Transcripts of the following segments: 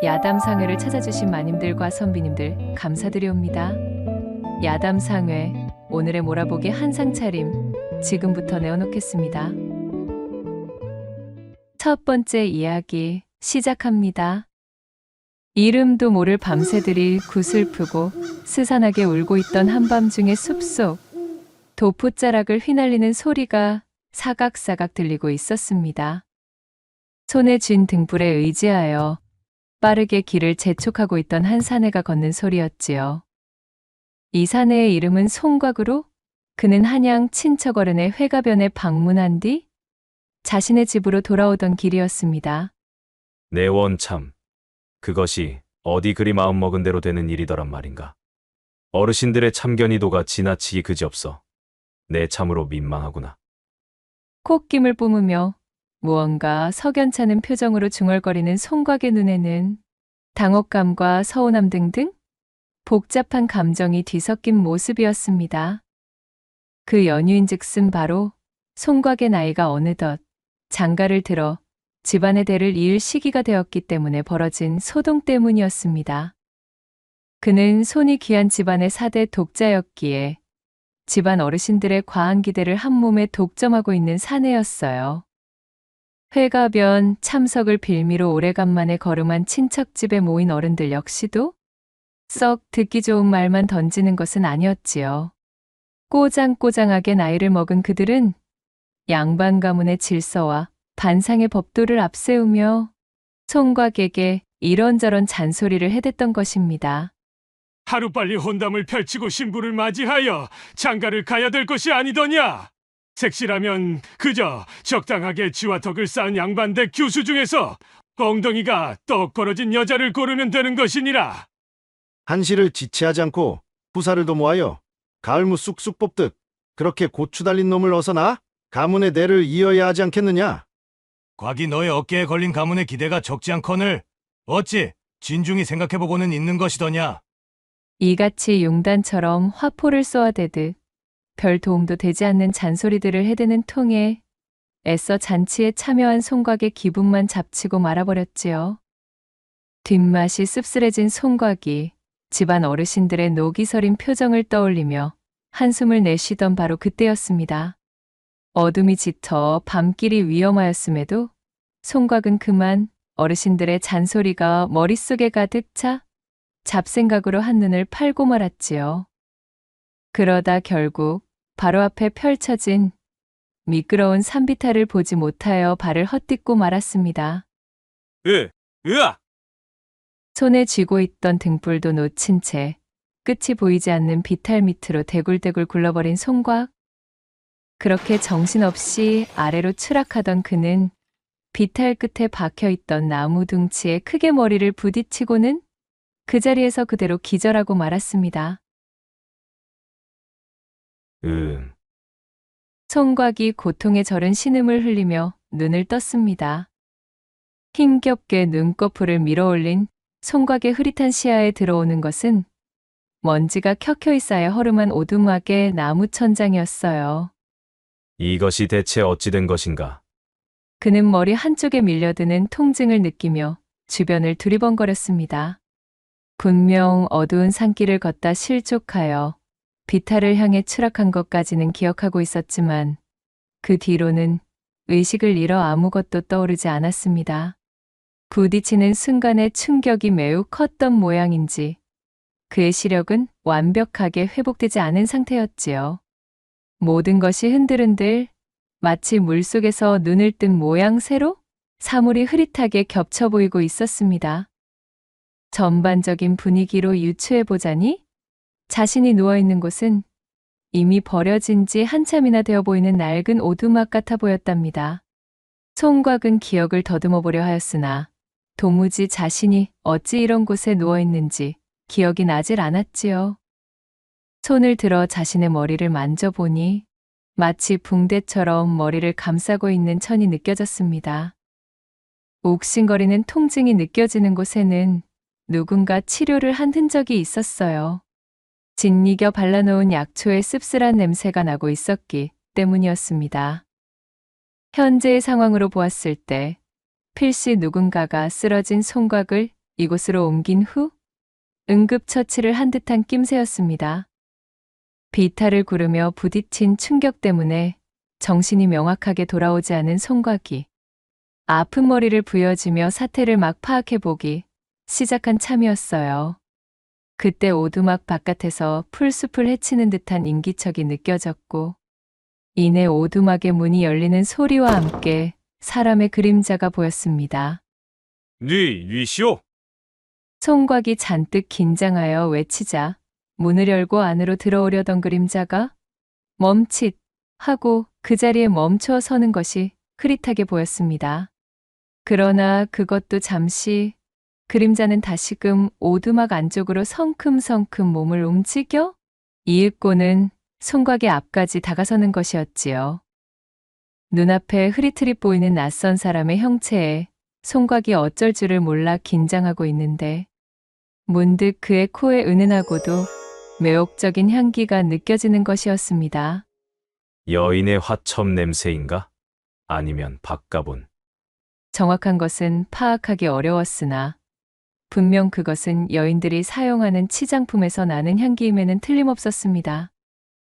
야담상회를 찾아주신 마님들과 선비님들 감사드리옵니다. 야담상회, 오늘의 몰아보기 한상 차림 지금부터 내어놓겠습니다. 첫 번째 이야기 시작합니다. 이름도 모를 밤새들이 구슬프고 스산하게 울고 있던 한밤중의 숲속, 도포자락을 휘날리는 소리가 사각사각 들리고 있었습니다. 손에 쥔 등불에 의지하여 빠르게 길을 재촉하고 있던 한 사내가 걷는 소리였지요. 이 사내의 이름은 송곽으로 그는 한양 친척 어른의 회가변에 방문한 뒤 자신의 집으로 돌아오던 길이었습니다. 내 원참, 그것이 어디 그리 마음먹은 대로 되는 일이더란 말인가. 어르신들의 참견이도가 지나치기 그지없어. 내 참으로 민망하구나. 콧김을 뿜으며 무언가 석연찮은 표정으로 중얼거리는 송곽의 눈에는 당혹감과 서운함 등등 복잡한 감정이 뒤섞인 모습이었습니다. 그 연유인즉슨 바로 송곽의 나이가 어느덧 장가를 들어 집안의 대를 이을 시기가 되었기 때문에 벌어진 소동 때문이었습니다. 그는 손이 귀한 집안의 4대 독자였기에 집안 어르신들의 과한 기대를 한 몸에 독점하고 있는 사내였어요. 회가변 참석을 빌미로 오래간만에 거름한 친척집에 모인 어른들 역시도 썩 듣기 좋은 말만 던지는 것은 아니었지요. 꼬장꼬장하게 나이를 먹은 그들은 양반 가문의 질서와 반상의 법도를 앞세우며 송곽에게 이런저런 잔소리를 해댔던 것입니다. 하루빨리 혼담을 펼치고 신부를 맞이하여 장가를 가야 될 것이 아니더냐? 색시라면 그저 적당하게 지와 덕을 쌓은 양반대 교수 중에서 엉덩이가 떡 벌어진 여자를 고르면 되는 것이니라. 한시를 지체하지 않고 후사를 도모하여 가을무 쑥쑥 뽑듯 그렇게 고추 달린 놈을 어서 나 가문의 대를 이어야 하지 않겠느냐? 곽이 너의 어깨에 걸린 가문의 기대가 적지 않거늘 어찌 진중히 생각해보고는 있는 것이더냐? 이같이 용단처럼 화포를 쏘아대듯 별 도움도 되지 않는 잔소리들을 해대는 통에 애써 잔치에 참여한 송곽의 기분만 잡치고 말아버렸지요. 뒷맛이 씁쓸해진 송곽이 집안 어르신들의 녹이 서린 표정을 떠올리며 한숨을 내쉬던 바로 그때였습니다. 어둠이 짙어 밤길이 위험하였음에도 송곽은 그만 어르신들의 잔소리가 머릿속에 가득 차 잡생각으로 한눈을 팔고 말았지요. 그러다 결국 바로 앞에 펼쳐진 미끄러운 산비탈을 보지 못하여 발을 헛딛고 말았습니다. 으아! 손에 쥐고 있던 등불도 놓친 채 끝이 보이지 않는 비탈 밑으로 대굴대굴 굴러버린 송곽. 그렇게 정신없이 아래로 추락하던 그는 비탈 끝에 박혀있던 나무 둥치에 크게 머리를 부딪히고는 그 자리에서 그대로 기절하고 말았습니다. 송곽이 고통에 절은 신음을 흘리며 눈을 떴습니다. 힘겹게 눈꺼풀을 밀어올린 송곽의 흐릿한 시야에 들어오는 것은 먼지가 켜켜이 쌓여 허름한 오두막의 나무 천장이었어요. 이것이 대체 어찌 된 것인가? 그는 머리 한쪽에 밀려드는 통증을 느끼며 주변을 두리번거렸습니다. 분명 어두운 산길을 걷다 실족하여 비탈을 향해 추락한 것까지는 기억하고 있었지만 그 뒤로는 의식을 잃어 아무것도 떠오르지 않았습니다. 부딪히는 순간의 충격이 매우 컸던 모양인지 그의 시력은 완벽하게 회복되지 않은 상태였지요. 모든 것이 흔들흔들 마치 물속에서 눈을 뜬 모양새로 사물이 흐릿하게 겹쳐 보이고 있었습니다. 전반적인 분위기로 유추해보자니 자신이 누워있는 곳은 이미 버려진 지 한참이나 되어 보이는 낡은 오두막 같아 보였답니다. 송곽은 기억을 더듬어 보려 하였으나 도무지 자신이 어찌 이런 곳에 누워있는지 기억이 나질 않았지요. 손을 들어 자신의 머리를 만져보니 마치 붕대처럼 머리를 감싸고 있는 천이 느껴졌습니다. 옥신거리는 통증이 느껴지는 곳에는 누군가 치료를 한 흔적이 있었어요. 짓이겨 발라놓은 약초의 씁쓸한 냄새가 나고 있었기 때문이었습니다. 현재의 상황으로 보았을 때 필시 누군가가 쓰러진 송곽을 이곳으로 옮긴 후 응급처치를 한 듯한 낌새였습니다. 비탈을 구르며 부딪힌 충격 때문에 정신이 명확하게 돌아오지 않은 송곽이 아픈 머리를 부여지며 사태를 막 파악해보기 시작한 참이었어요. 그때 오두막 바깥에서 풀숲을 헤치는 듯한 인기척이 느껴졌고 이내 오두막의 문이 열리는 소리와 함께 사람의 그림자가 보였습니다. 뉘시오. 송곽이 잔뜩 긴장하여 외치자 문을 열고 안으로 들어오려던 그림자가 멈칫 하고 그 자리에 멈춰 서는 것이 흐릿하게 보였습니다. 그러나 그것도 잠시 그림자는 다시금 오두막 안쪽으로 성큼성큼 몸을 움직여 이윽고는 송곽의 앞까지 다가서는 것이었지요. 눈앞에 흐릿흐릿 보이는 낯선 사람의 형체에 송곽이 어쩔 줄을 몰라 긴장하고 있는데 문득 그의 코에 은은하고도 매혹적인 향기가 느껴지는 것이었습니다. 여인의 화첩 냄새인가? 아니면 박가본. 정확한 것은 파악하기 어려웠으나 분명 그것은 여인들이 사용하는 치장품에서 나는 향기임에는 틀림없었습니다.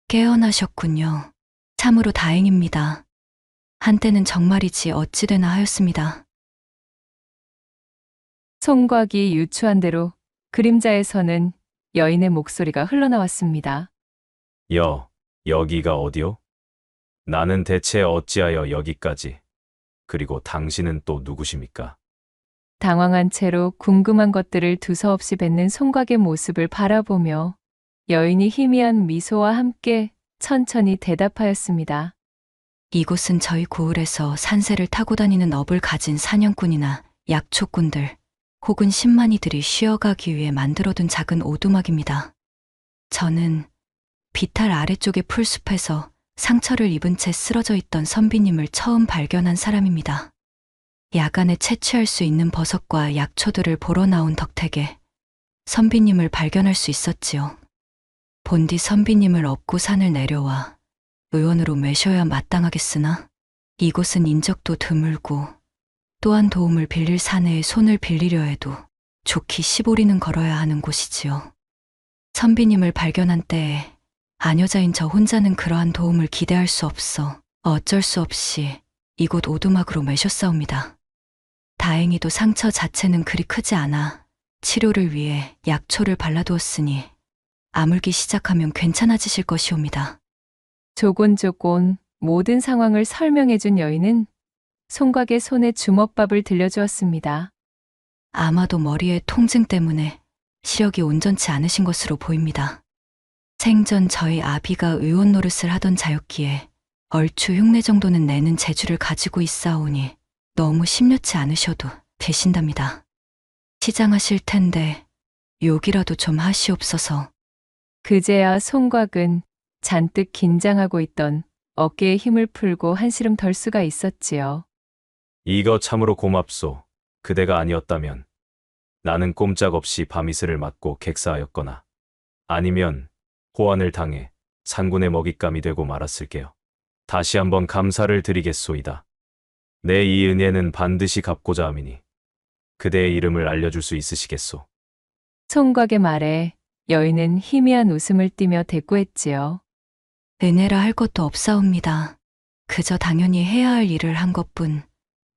깨어나셨군요. 참으로 다행입니다. 한때는 정말이지 어찌되나 하였습니다. 송곽이 유추한 대로 그림자에서는 여인의 목소리가 흘러나왔습니다. 여기가 어디요? 나는 대체 어찌하여 여기까지? 그리고 당신은 또 누구십니까? 당황한 채로 궁금한 것들을 두서없이 뱉는 송곽의 모습을 바라보며 여인이 희미한 미소와 함께 천천히 대답하였습니다. 이곳은 저희 고을에서 산새를 타고 다니는 업을 가진 사냥꾼이나 약초꾼들 혹은 신만이들이 쉬어가기 위해 만들어둔 작은 오두막입니다. 저는 비탈 아래쪽의 풀숲에서 상처를 입은 채 쓰러져 있던 선비님을 처음 발견한 사람입니다. 야간에 채취할 수 있는 버섯과 약초들을 보러 나온 덕택에 선비님을 발견할 수 있었지요. 본디 선비님을 업고 산을 내려와 의원으로 매셔야 마땅하겠으나 이곳은 인적도 드물고 또한 도움을 빌릴 사내에 손을 빌리려 해도 좋기 15리는 걸어야 하는 곳이지요. 선비님을 발견한 때에 아녀자인 저 혼자는 그러한 도움을 기대할 수 없어 어쩔 수 없이 이곳 오두막으로 매셨사옵니다. 다행히도 상처 자체는 그리 크지 않아 치료를 위해 약초를 발라두었으니 아물기 시작하면 괜찮아지실 것이옵니다. 조곤조곤 모든 상황을 설명해준 여인은 송곽의 손에 주먹밥을 들려주었습니다. 아마도 머리의 통증 때문에 시력이 온전치 않으신 것으로 보입니다. 생전 저희 아비가 의원 노릇을 하던 자였기에 얼추 흉내 정도는 내는 재주를 가지고 있사오니 너무 심려치 않으셔도 되신답니다. 시장하실 텐데 욕이라도 좀 하시옵소서. 그제야 송곽은 잔뜩 긴장하고 있던 어깨에 힘을 풀고 한시름 덜 수가 있었지요. 이거 참으로 고맙소. 그대가 아니었다면 나는 꼼짝없이 밤이슬을 맞고 객사하였거나 아니면 호환을 당해 산군의 먹잇감이 되고 말았을게요. 다시 한번 감사를 드리겠소이다. 내 이 은혜는 반드시 갚고자 함이니 그대의 이름을 알려줄 수 있으시겠소? 송곽의 말에 여인은 희미한 웃음을 띠며 대꾸했지요. 은혜라 할 것도 없사옵니다. 그저 당연히 해야 할 일을 한 것뿐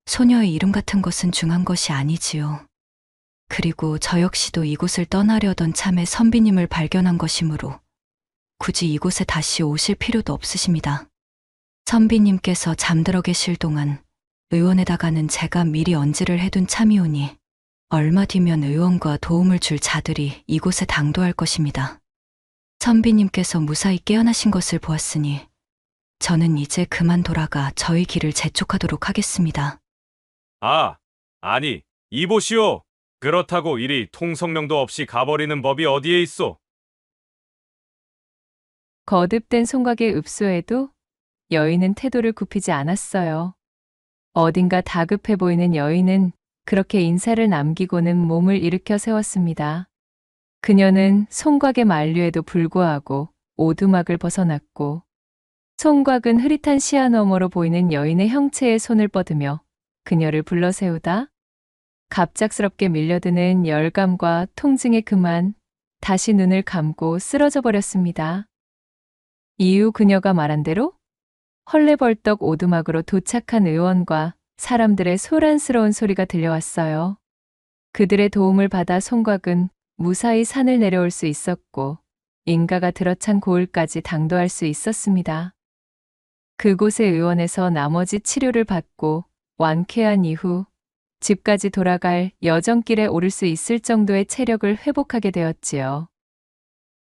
소녀의 이름 같은 것은 중한 것이 아니지요. 그리고 저 역시도 이곳을 떠나려던 참에 선비님을 발견한 것이므로 굳이 이곳에 다시 오실 필요도 없으십니다. 선비님께서 잠들어 계실 동안 의원에다가는 제가 미리 언지를 해둔 참이오니 얼마 뒤면 의원과 도움을 줄 자들이 이곳에 당도할 것입니다. 선비님께서 무사히 깨어나신 것을 보았으니 저는 이제 그만 돌아가 저희 길을 재촉하도록 하겠습니다. 아니, 이보시오. 그렇다고 이리 통성명도 없이 가버리는 법이 어디에 있소? 거듭된 송곽의 읍소에도 여인은 태도를 굽히지 않았어요. 어딘가 다급해 보이는 여인은 그렇게 인사를 남기고는 몸을 일으켜 세웠습니다. 그녀는 송곽의 만류에도 불구하고 오두막을 벗어났고 송곽은 흐릿한 시야 너머로 보이는 여인의 형체에 손을 뻗으며 그녀를 불러 세우다 갑작스럽게 밀려드는 열감과 통증에 그만 다시 눈을 감고 쓰러져 버렸습니다. 이후 그녀가 말한 대로 헐레벌떡 오두막으로 도착한 의원과 사람들의 소란스러운 소리가 들려왔어요. 그들의 도움을 받아 송곽은 무사히 산을 내려올 수 있었고 인가가 들어찬 고을까지 당도할 수 있었습니다. 그곳의 의원에서 나머지 치료를 받고 완쾌한 이후 집까지 돌아갈 여정길에 오를 수 있을 정도의 체력을 회복하게 되었지요.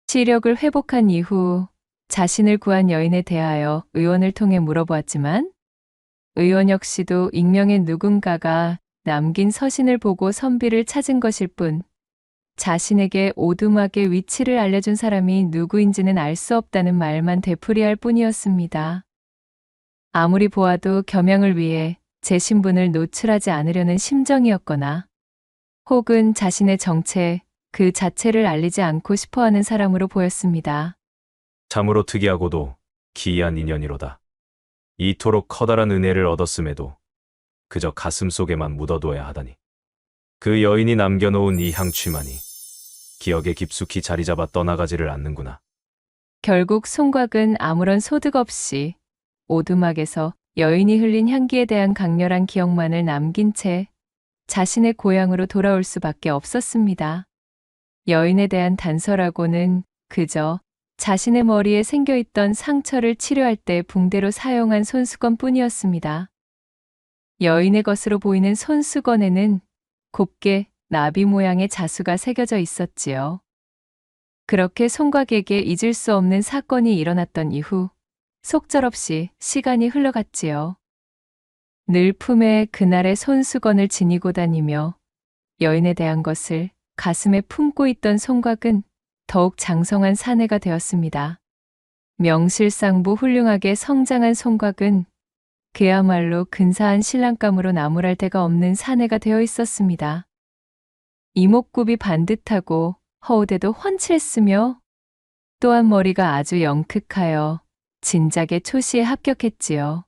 시력을 회복한 이후 자신을 구한 여인에 대하여 의원을 통해 물어보았지만 의원 역시도 익명의 누군가가 남긴 서신을 보고 선비를 찾은 것일 뿐 자신에게 오두막의 위치를 알려준 사람이 누구인지는 알 수 없다는 말만 되풀이할 뿐이었습니다. 아무리 보아도 겸양을 위해 제 신분을 노출하지 않으려는 심정이었거나 혹은 자신의 정체 그 자체를 알리지 않고 싶어하는 사람으로 보였습니다. 참으로 특이하고도 기이한 인연이로다. 이토록 커다란 은혜를 얻었음에도 그저 가슴 속에만 묻어둬야 하다니. 그 여인이 남겨놓은 이 향취만이 기억에 깊숙이 자리 잡아 떠나가지를 않는구나. 결국 송곽은 아무런 소득 없이 오두막에서 여인이 흘린 향기에 대한 강렬한 기억만을 남긴 채 자신의 고향으로 돌아올 수밖에 없었습니다. 여인에 대한 단서라고는 그저 자신의 머리에 생겨있던 상처를 치료할 때 붕대로 사용한 손수건 뿐이었습니다. 여인의 것으로 보이는 손수건에는 곱게 나비 모양의 자수가 새겨져 있었지요. 그렇게 송곽에게 잊을 수 없는 사건이 일어났던 이후 속절없이 시간이 흘러갔지요. 늘 품에 그날의 손수건을 지니고 다니며 여인에 대한 것을 가슴에 품고 있던 송곽은 더욱 장성한 사내가 되었습니다. 명실상부 훌륭하게 성장한 송곽은 그야말로 근사한 신랑감으로 나무랄 데가 없는 사내가 되어 있었습니다. 이목구비 반듯하고 허우대도 훤칠했으며 또한 머리가 아주 영특하여 진작에 초시에 합격했지요.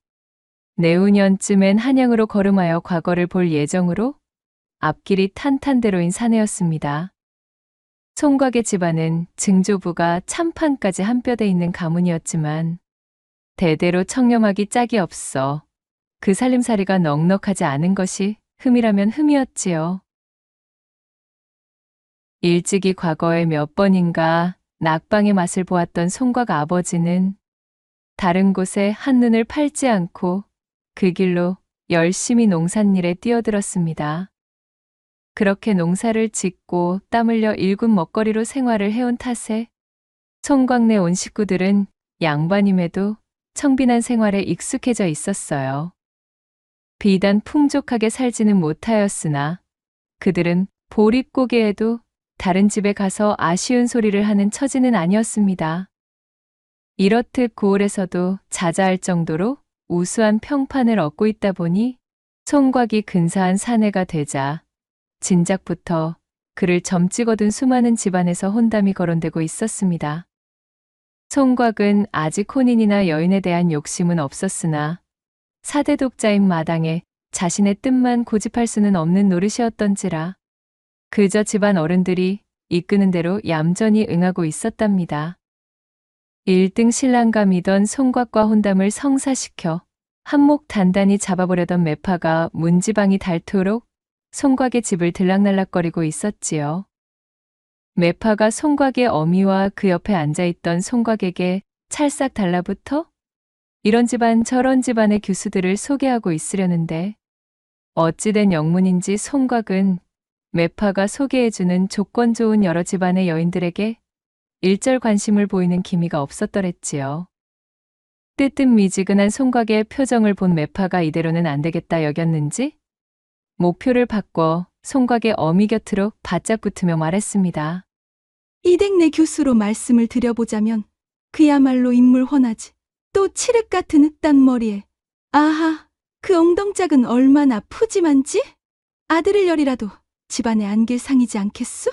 내후년쯤엔 한양으로 걸음하여 과거를 볼 예정으로 앞길이 탄탄대로인 사내였습니다. 송곽의 집안은 증조부가 참판까지 한 뼈대 있는 가문이었지만 대대로 청렴하기 짝이 없어 그 살림살이가 넉넉하지 않은 것이 흠이라면 흠이었지요. 일찍이 과거에 몇 번인가 낙방의 맛을 보았던 송곽 아버지는 다른 곳에 한눈을 팔지 않고 그 길로 열심히 농산일에 뛰어들었습니다. 그렇게 농사를 짓고 땀 흘려 일군 먹거리로 생활을 해온 탓에 송곽네 온 식구들은 양반임에도 청빈한 생활에 익숙해져 있었어요. 비단 풍족하게 살지는 못하였으나 그들은 보릿고개에도 다른 집에 가서 아쉬운 소리를 하는 처지는 아니었습니다. 이렇듯 고을에서도 자자할 정도로 우수한 평판을 얻고 있다 보니 송곽이 근사한 사내가 되자 진작부터 그를 점찍어둔 수많은 집안에서 혼담이 거론되고 있었습니다. 송곽은 아직 혼인이나 여인에 대한 욕심은 없었으나 사대 독자인 마당에 자신의 뜻만 고집할 수는 없는 노릇이었던지라 그저 집안 어른들이 이끄는 대로 얌전히 응하고 있었답니다. 1등 신랑감이던 송곽과 혼담을 성사시켜 한몫 단단히 잡아보려던 매파가 문지방이 닳도록 송곽의 집을 들락날락거리고 있었지요. 매파가 송곽의 어미와 그 옆에 앉아있던 송곽에게 찰싹 달라붙어 이런 집안 저런 집안의 교수들을 소개하고 있으려는데 어찌된 영문인지 송곽은 매파가 소개해주는 조건 좋은 여러 집안의 여인들에게 일절 관심을 보이는 기미가 없었더랬지요. 뜨뜻미지근한 송곽의 표정을 본 매파가 이대로는 안 되겠다 여겼는지 목표를 바꿔 송곽의 어미 곁으로 바짝 붙으며 말했습니다. 이댁내 교수로 말씀을 드려보자면 그야말로 인물 훤하지. 또 칠흑 같은 흑단 머리에 아하 그 엉덩짝은 얼마나 푸짐한지? 아들을 열이라도 집안에 안길 상이지 않겠소?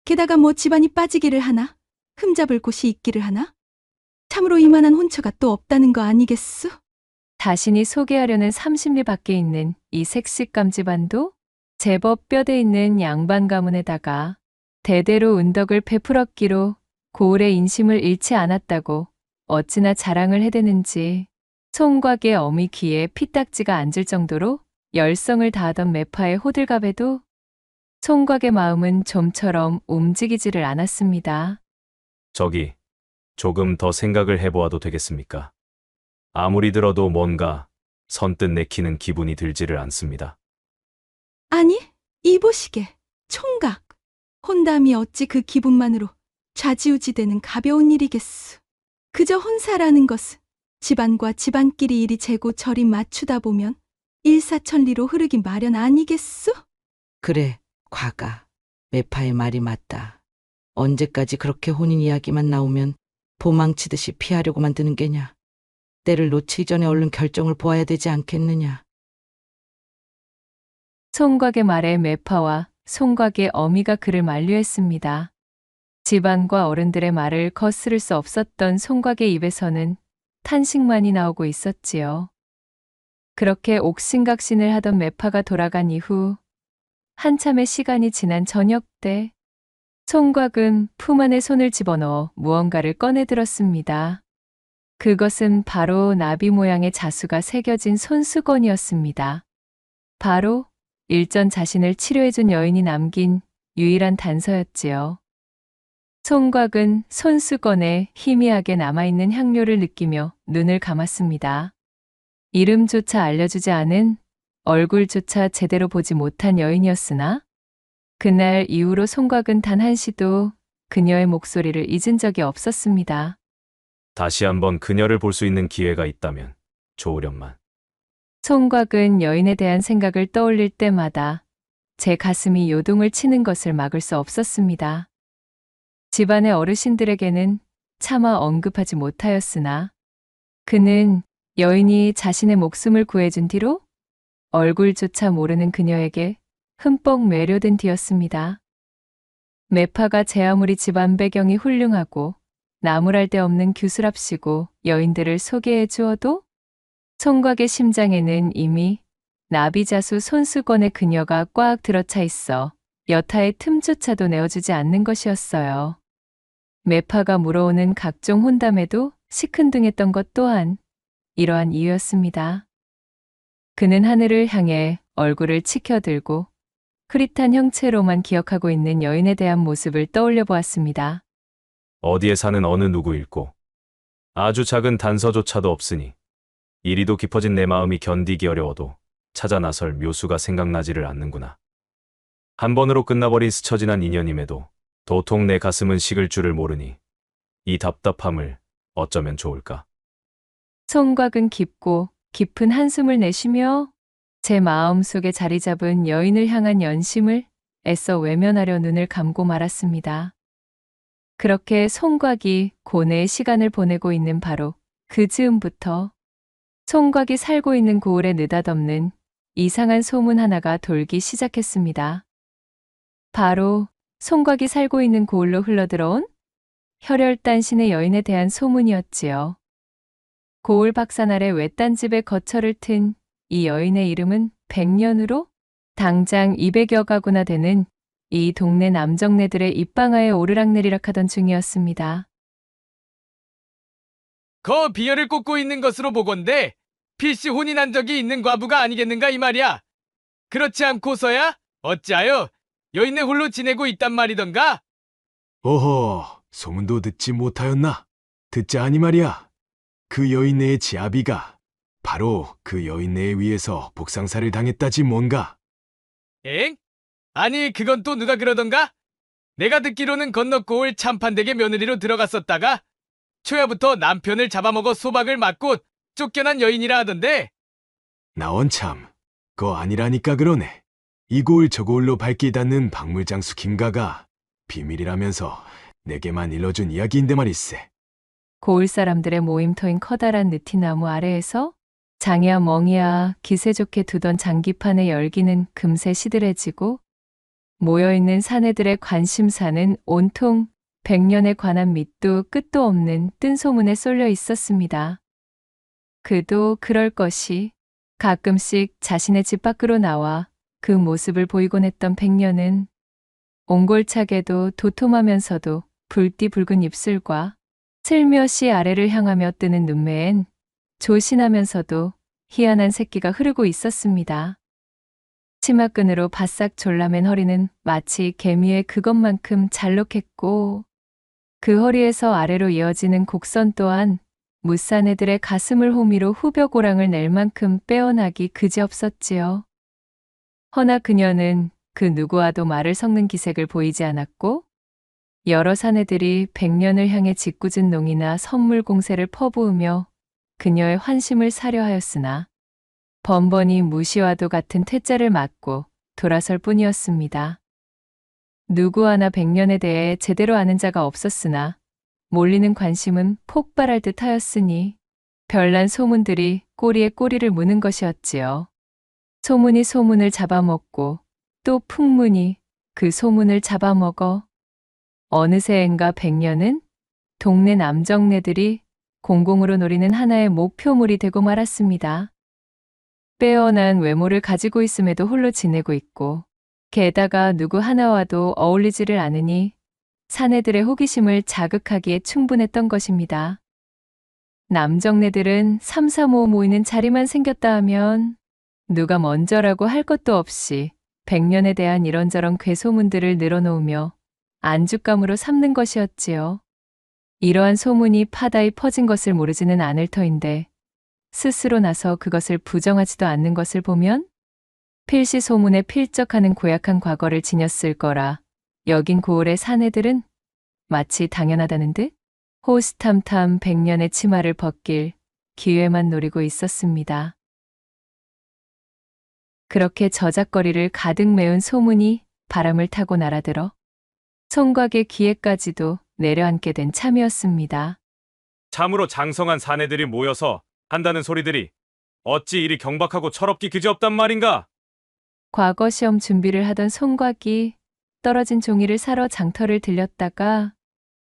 게다가 뭐 집안이 빠지기를 하나? 흠잡을 곳이 있기를 하나? 참으로 이만한 혼처가 또 없다는 거 아니겠소? 자신이 소개하려는 30리 밖에 있는 이 색식감 집안도 제법 뼈대 있는 양반 가문에다가 대대로 은덕을 베풀었기로 고을의 인심을 잃지 않았다고 어찌나 자랑을 해대는지 송곽의 어미 귀에 피딱지가 앉을 정도로 열성을 다하던 매파의 호들갑에도 송곽의 마음은 좀처럼 움직이지를 않았습니다. 저기, 조금 더 생각을 해보아도 되겠습니까? 아무리 들어도 뭔가 선뜻 내키는 기분이 들지를 않습니다. 아니, 이보시게, 총각. 혼담이 어찌 그 기분만으로 좌지우지되는 가벼운 일이겠소. 그저 혼사라는 것은 집안과 집안끼리 이리 재고 저리 맞추다 보면 일사천리로 흐르기 마련 아니겠소? 그래, 과가. 매파의 말이 맞다. 언제까지 그렇게 혼인 이야기만 나오면 도망치듯이 피하려고만 드는 게냐. 때를 놓치기 전에 얼른 결정을 보아야 되지 않겠느냐. 송곽의 말에 매파와 송곽의 어미가 그를 만류했습니다. 집안과 어른들의 말을 거스를 수 없었던 송곽의 입에서는 탄식만이 나오고 있었지요. 그렇게 옥신각신을 하던 매파가 돌아간 이후 한참의 시간이 지난 저녁 때 송곽은 품 안에 손을 집어넣어 무언가를 꺼내 들었습니다. 그것은 바로 나비 모양의 자수가 새겨진 손수건이었습니다. 바로 일전 자신을 치료해준 여인이 남긴 유일한 단서였지요. 송곽은 손수건에 희미하게 남아있는 향료를 느끼며 눈을 감았습니다. 이름조차 알려주지 않은, 얼굴조차 제대로 보지 못한 여인이었으나 그날 이후로 송곽은 단 한시도 그녀의 목소리를 잊은 적이 없었습니다. 다시 한번 그녀를 볼 수 있는 기회가 있다면 좋으련만. 송곽은 여인에 대한 생각을 떠올릴 때마다 제 가슴이 요동을 치는 것을 막을 수 없었습니다. 집안의 어르신들에게는 차마 언급하지 못하였으나 그는 여인이 자신의 목숨을 구해준 뒤로 얼굴조차 모르는 그녀에게 흠뻑 매료된 뒤였습니다. 매파가 제 아무리 집안 배경이 훌륭하고 나무랄 데 없는 규술합시고 여인들을 소개해 주어도 송곽의 심장에는 이미 나비자수 손수건에 그녀가 꽉 들어차 있어 여타의 틈조차도 내어주지 않는 것이었어요. 매파가 물어오는 각종 혼담에도 시큰둥했던 것 또한 이러한 이유였습니다. 그는 하늘을 향해 얼굴을 치켜들고 흐릿한 형체로만 기억하고 있는 여인에 대한 모습을 떠올려 보았습니다. 어디에 사는 어느 누구일고 아주 작은 단서조차도 없으니 이리도 깊어진 내 마음이 견디기 어려워도 찾아 나설 묘수가 생각나지를 않는구나. 한 번으로 끝나버린 스쳐 지난 인연임에도 도통 내 가슴은 식을 줄을 모르니 이 답답함을 어쩌면 좋을까. 송곽은 깊고 깊은 한숨을 내쉬며 제 마음속에 자리 잡은 여인을 향한 연심을 애써 외면하려 눈을 감고 말았습니다. 그렇게 송곽이 고뇌의 시간을 보내고 있는 바로 그 즈음부터 송곽이 살고 있는 고을에 느닷없는 이상한 소문 하나가 돌기 시작했습니다. 바로 송곽이 살고 있는 고을로 흘러들어온 혈혈단신의 여인에 대한 소문이었지요. 고을 박산 아래 외딴 집에 거처를 튼 이 여인의 이름은 백년으로 당장 200여 가구나 되는 이 동네 남정네들의 입방아에 오르락내리락 하던 중이었습니다. 거 비열을 꽂고 있는 것으로 보건대 필시 혼인한 적이 있는 과부가 아니겠는가 이 말이야. 그렇지 않고서야 어찌하여 여인네 홀로 지내고 있단 말이던가? 어허, 소문도 듣지 못하였나? 듣자 하니 말이야. 그 여인네의 지아비가 바로 그 여인네에 의해서 복상사를 당했다지 뭔가. 엥? 아니 그건 또 누가 그러던가? 내가 듣기로는 건너고을 참판댁의 며느리로 들어갔었다가 초야부터 남편을 잡아먹어 소박을 맞고 쫓겨난 여인이라 하던데. 나원참, 거 아니라니까 그러네. 이 고을 저 고을로 발길 닿는 박물장수 김가가 비밀이라면서 내게만 일러준 이야기인데 말일세. 고을 사람들의 모임터인 커다란 느티나무 아래에서 장이야 멍이야 기세 좋게 두던 장기판의 열기는 금세 시들해지고 모여있는 사내들의 관심사는 온통 백년에 관한 밑도 끝도 없는 뜬 소문에 쏠려 있었습니다. 그도 그럴 것이 가끔씩 자신의 집 밖으로 나와 그 모습을 보이곤 했던 백년은 옹골차게도 도톰하면서도 붉디 붉은 입술과 슬며시 아래를 향하며 뜨는 눈매엔 조신하면서도 희한한 새끼가 흐르고 있었습니다. 치마끈으로 바싹 졸라맨 허리는 마치 개미의 그것만큼 잘록했고 그 허리에서 아래로 이어지는 곡선 또한 무사내들의 가슴을 호미로 후벼고랑을 낼 만큼 빼어나기 그지없었지요. 허나 그녀는 그 누구와도 말을 섞는 기색을 보이지 않았고 여러 사내들이 백년을 향해 짓궂은 농이나 선물 공세를 퍼부으며 그녀의 환심을 사려 하였으나 번번이 무시와도 같은 퇴짜를 맞고 돌아설 뿐이었습니다. 누구 하나 백년에 대해 제대로 아는 자가 없었으나 몰리는 관심은 폭발할 듯 하였으니 별난 소문들이 꼬리에 꼬리를 무는 것이었지요. 소문이 소문을 잡아먹고 또 풍문이 그 소문을 잡아먹어 어느새인가 백년은 동네 남정네들이 공공으로 노리는 하나의 목표물이 되고 말았습니다. 빼어난 외모를 가지고 있음에도 홀로 지내고 있고 게다가 누구 하나와도 어울리지를 않으니 사내들의 호기심을 자극하기에 충분했던 것입니다. 남정네들은 삼삼오오 모이는 자리만 생겼다 하면 누가 먼저라고 할 것도 없이 백년에 대한 이런저런 괴소문들을 늘어놓으며 안주감으로 삼는 것이었지요. 이러한 소문이 파다히 퍼진 것을 모르지는 않을 터인데 스스로 나서 그것을 부정하지도 않는 것을 보면 필시 소문에 필적하는 고약한 과거를 지녔을 거라 여긴 고을의 사내들은 마치 당연하다는 듯 호시탐탐 백년의 치마를 벗길 기회만 노리고 있었습니다. 그렇게 저작거리를 가득 메운 소문이 바람을 타고 날아들어 총각의 귀에까지도 내려앉게 된 참이었습니다. 참으로 장성한 사내들이 모여서 한다는 소리들이 어찌 이리 경박하고 철없기 그지없단 말인가? 과거 시험 준비를 하던 송각이 떨어진 종이를 사러 장터를 들렸다가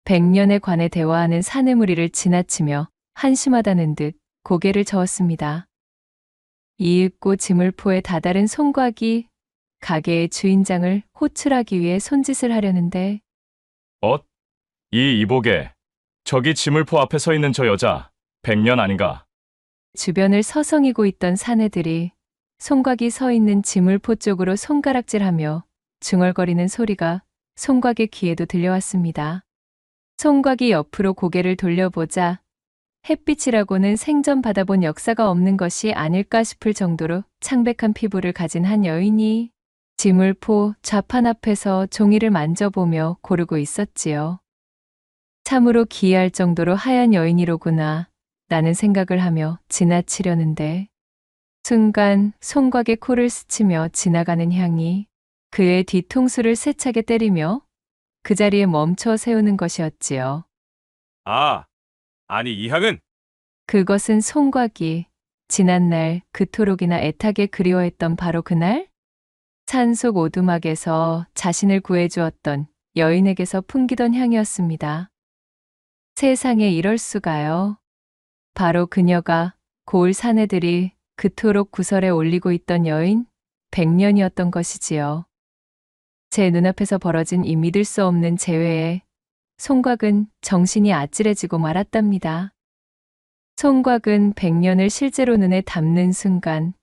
백년에 관해 대화하는 사내 무리를 지나치며 한심하다는 듯 고개를 저었습니다. 이윽고 지물포에 다다른 송각이 가게의 주인장을 호출하기 위해 손짓을 하려는데 이 이복에 저기 지물포 앞에 서 있는 저 여자 백년 아닌가? 주변을 서성이고 있던 사내들이 송각이 서 있는 지물포 쪽으로 손가락질하며 중얼거리는 소리가 송각의 귀에도 들려왔습니다. 송각이 옆으로 고개를 돌려보자 햇빛이라고는 생전 받아본 역사가 없는 것이 아닐까 싶을 정도로 창백한 피부를 가진 한 여인이 지물포 좌판 앞에서 종이를 만져보며 고르고 있었지요. 참으로 기이할 정도로 하얀 여인이로구나 라는 생각을 하며 지나치려는데 순간 송각의 코를 스치며 지나가는 향이 그의 뒤통수를 세차게 때리며 그 자리에 멈춰 세우는 것이었지요. 아니 이 향은? 그것은 송각이 지난날 그토록이나 애타게 그리워했던 바로 그날 산속 오두막에서 자신을 구해주었던 여인에게서 풍기던 향이었습니다. 세상에 이럴 수가요. 바로 그녀가 고을 사내들이 그토록 구설에 올리고 있던 여인 백년이었던 것이지요. 제 눈앞에서 벌어진 이 믿을 수 없는 재회에 송각은 정신이 아찔해지고 말았답니다. 송각은 백년을 실제로 눈에 담는 순간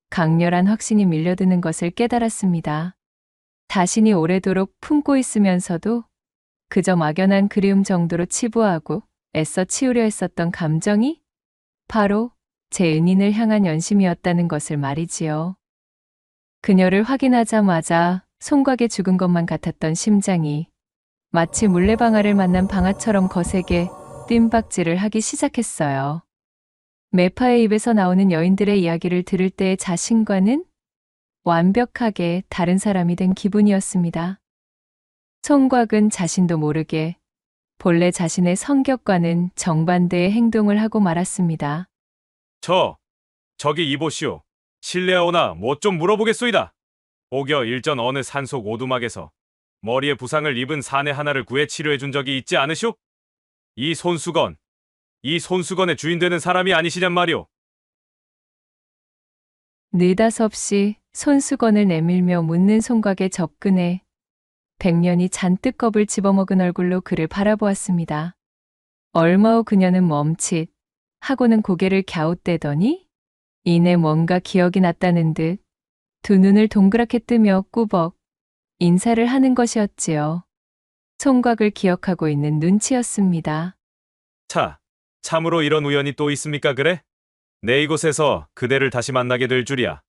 강렬한 확신이 밀려드는 것을 깨달았습니다. 자신이 오래도록 품고 있으면서도 그저 막연한 그리움 정도로 치부하고 애써 치우려 했었던 감정이 바로 제 은인을 향한 연심이었다는 것을 말이지요. 그녀를 확인하자마자 송각의 죽은 것만 같았던 심장이 마치 물레방아를 만난 방아처럼 거세게 뜀박질을 하기 시작했어요. 매파의 입에서 나오는 여인들의 이야기를 들을 때의 자신과는 완벽하게 다른 사람이 된 기분이었습니다. 송각은 자신도 모르게 본래 자신의 성격과는 정반대의 행동을 하고 말았습니다. 저기 이보시오. 실례하오나 뭐 좀 물어보겠소이다. 오겨 일전 어느 산속 오두막에서 머리에 부상을 입은 사내 하나를 구해 치료해 준 적이 있지 않으시오? 이 손수건의 주인 되는 사람이 아니시냔 말이오. 느닷없이 손수건을 내밀며 묻는 송각에 접근해 백년이 잔뜩 겁을 집어먹은 얼굴로 그를 바라보았습니다. 얼마 후 그녀는 멈칫 하고는 고개를 갸웃대더니 이내 뭔가 기억이 났다는 듯 두 눈을 동그랗게 뜨며 꾸벅 인사를 하는 것이었지요. 송각을 기억하고 있는 눈치였습니다. 차, 참으로 이런 우연이 또 있습니까 그래? 내 이곳에서 그대를 다시 만나게 될 줄이야.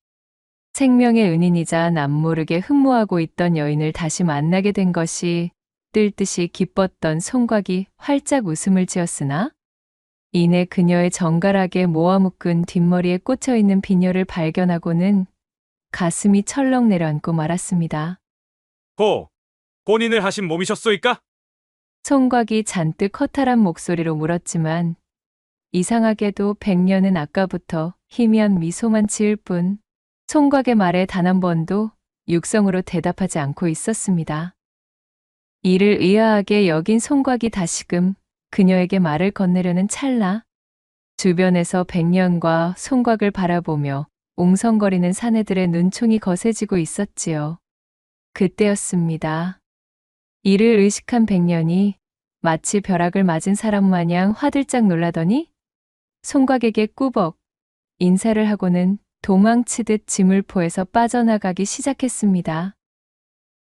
생명의 은인이자 남모르게 흠모하고 있던 여인을 다시 만나게 된 것이 뜰 듯이 기뻤던 송각이 활짝 웃음을 지었으나 이내 그녀의 정갈하게 모아묶은 뒷머리에 꽂혀있는 비녀를 발견하고는 가슴이 철렁 내려앉고 말았습니다. 혼인을 하신 몸이셨소이까? 송각이 잔뜩 허탈한 목소리로 물었지만 이상하게도 백년은 아까부터 희미한 미소만 지을 뿐 송각의 말에 단 한 번도 육성으로 대답하지 않고 있었습니다. 이를 의아하게 여긴 송각이 다시금 그녀에게 말을 건네려는 찰나 주변에서 백년과 송각을 바라보며 웅성거리는 사내들의 눈총이 거세지고 있었지요. 그때였습니다. 이를 의식한 백년이 마치 벼락을 맞은 사람 마냥 화들짝 놀라더니 송각에게 꾸벅 인사를 하고는 도망치듯 지물포에서 빠져나가기 시작했습니다.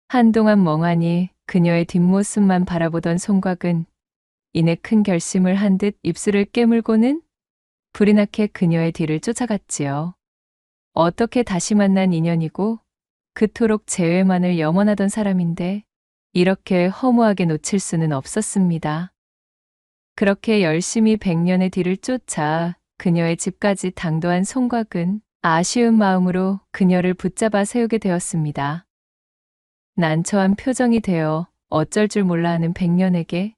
한동안 멍하니 그녀의 뒷모습만 바라보던 송각은 이내 큰 결심을 한 듯 입술을 깨물고는 불이 나게 그녀의 뒤를 쫓아갔지요. 어떻게 다시 만난 인연이고 그토록 재회만을 염원하던 사람인데 이렇게 허무하게 놓칠 수는 없었습니다. 그렇게 열심히 백년의 뒤를 쫓아 그녀의 집까지 당도한 송각은 아쉬운 마음으로 그녀를 붙잡아 세우게 되었습니다. 난처한 표정이 되어 어쩔 줄 몰라 하는 백년에게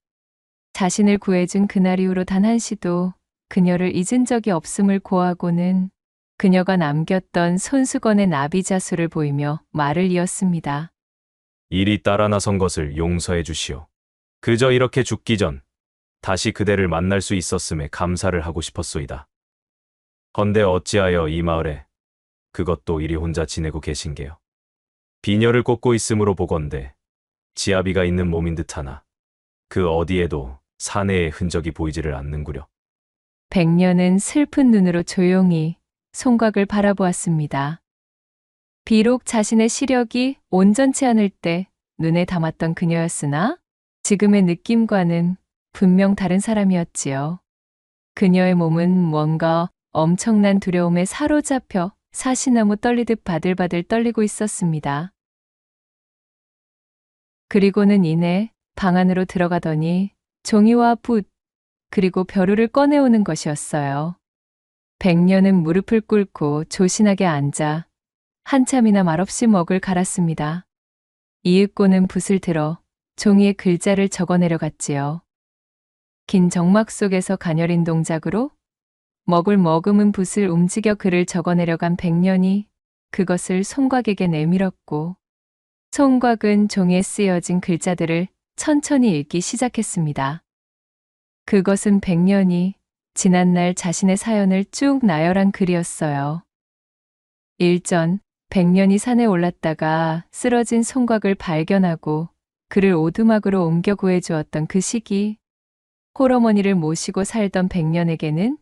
자신을 구해준 그날 이후로 단 한시도 그녀를 잊은 적이 없음을 고하고는 그녀가 남겼던 손수건의 나비자수를 보이며 말을 이었습니다. 일이 따라 나선 것을 용서해 주시오. 그저 이렇게 죽기 전 다시 그대를 만날 수 있었음에 감사를 하고 싶었소이다. 헌데 어찌하여 이 마을에 그것도 이리 혼자 지내고 계신 게요. 비녀를 꽂고 있음으로 보건대 지아비가 있는 몸인 듯하나 그 어디에도 사내의 흔적이 보이지를 않는구려. 백년은 슬픈 눈으로 조용히 송각을 바라보았습니다. 비록 자신의 시력이 온전치 않을 때 눈에 담았던 그녀였으나 지금의 느낌과는 분명 다른 사람이었지요. 그녀의 몸은 뭔가 엄청난 두려움에 사로잡혀 사시나무 떨리듯 바들바들 떨리고 있었습니다. 그리고는 이내 방 안으로 들어가더니 종이와 붓 그리고 벼루를 꺼내오는 것이었어요. 백년은 무릎을 꿇고 조신하게 앉아 한참이나 말없이 먹을 갈았습니다. 이윽고는 붓을 들어 종이에 글자를 적어내려 갔지요. 긴 정막 속에서 가녀린 동작으로 먹을 머금은 붓을 움직여 글을 적어내려간 백년이 그것을 송각에게 내밀었고 송각은 종이에 쓰여진 글자들을 천천히 읽기 시작했습니다. 그것은 백년이 지난날 자신의 사연을 쭉 나열한 글이었어요. 일전 백년이 산에 올랐다가 쓰러진 송각을 발견하고 그를 오두막으로 옮겨 구해주었던 그 시기 홀어머니를 모시고 살던 백년에게는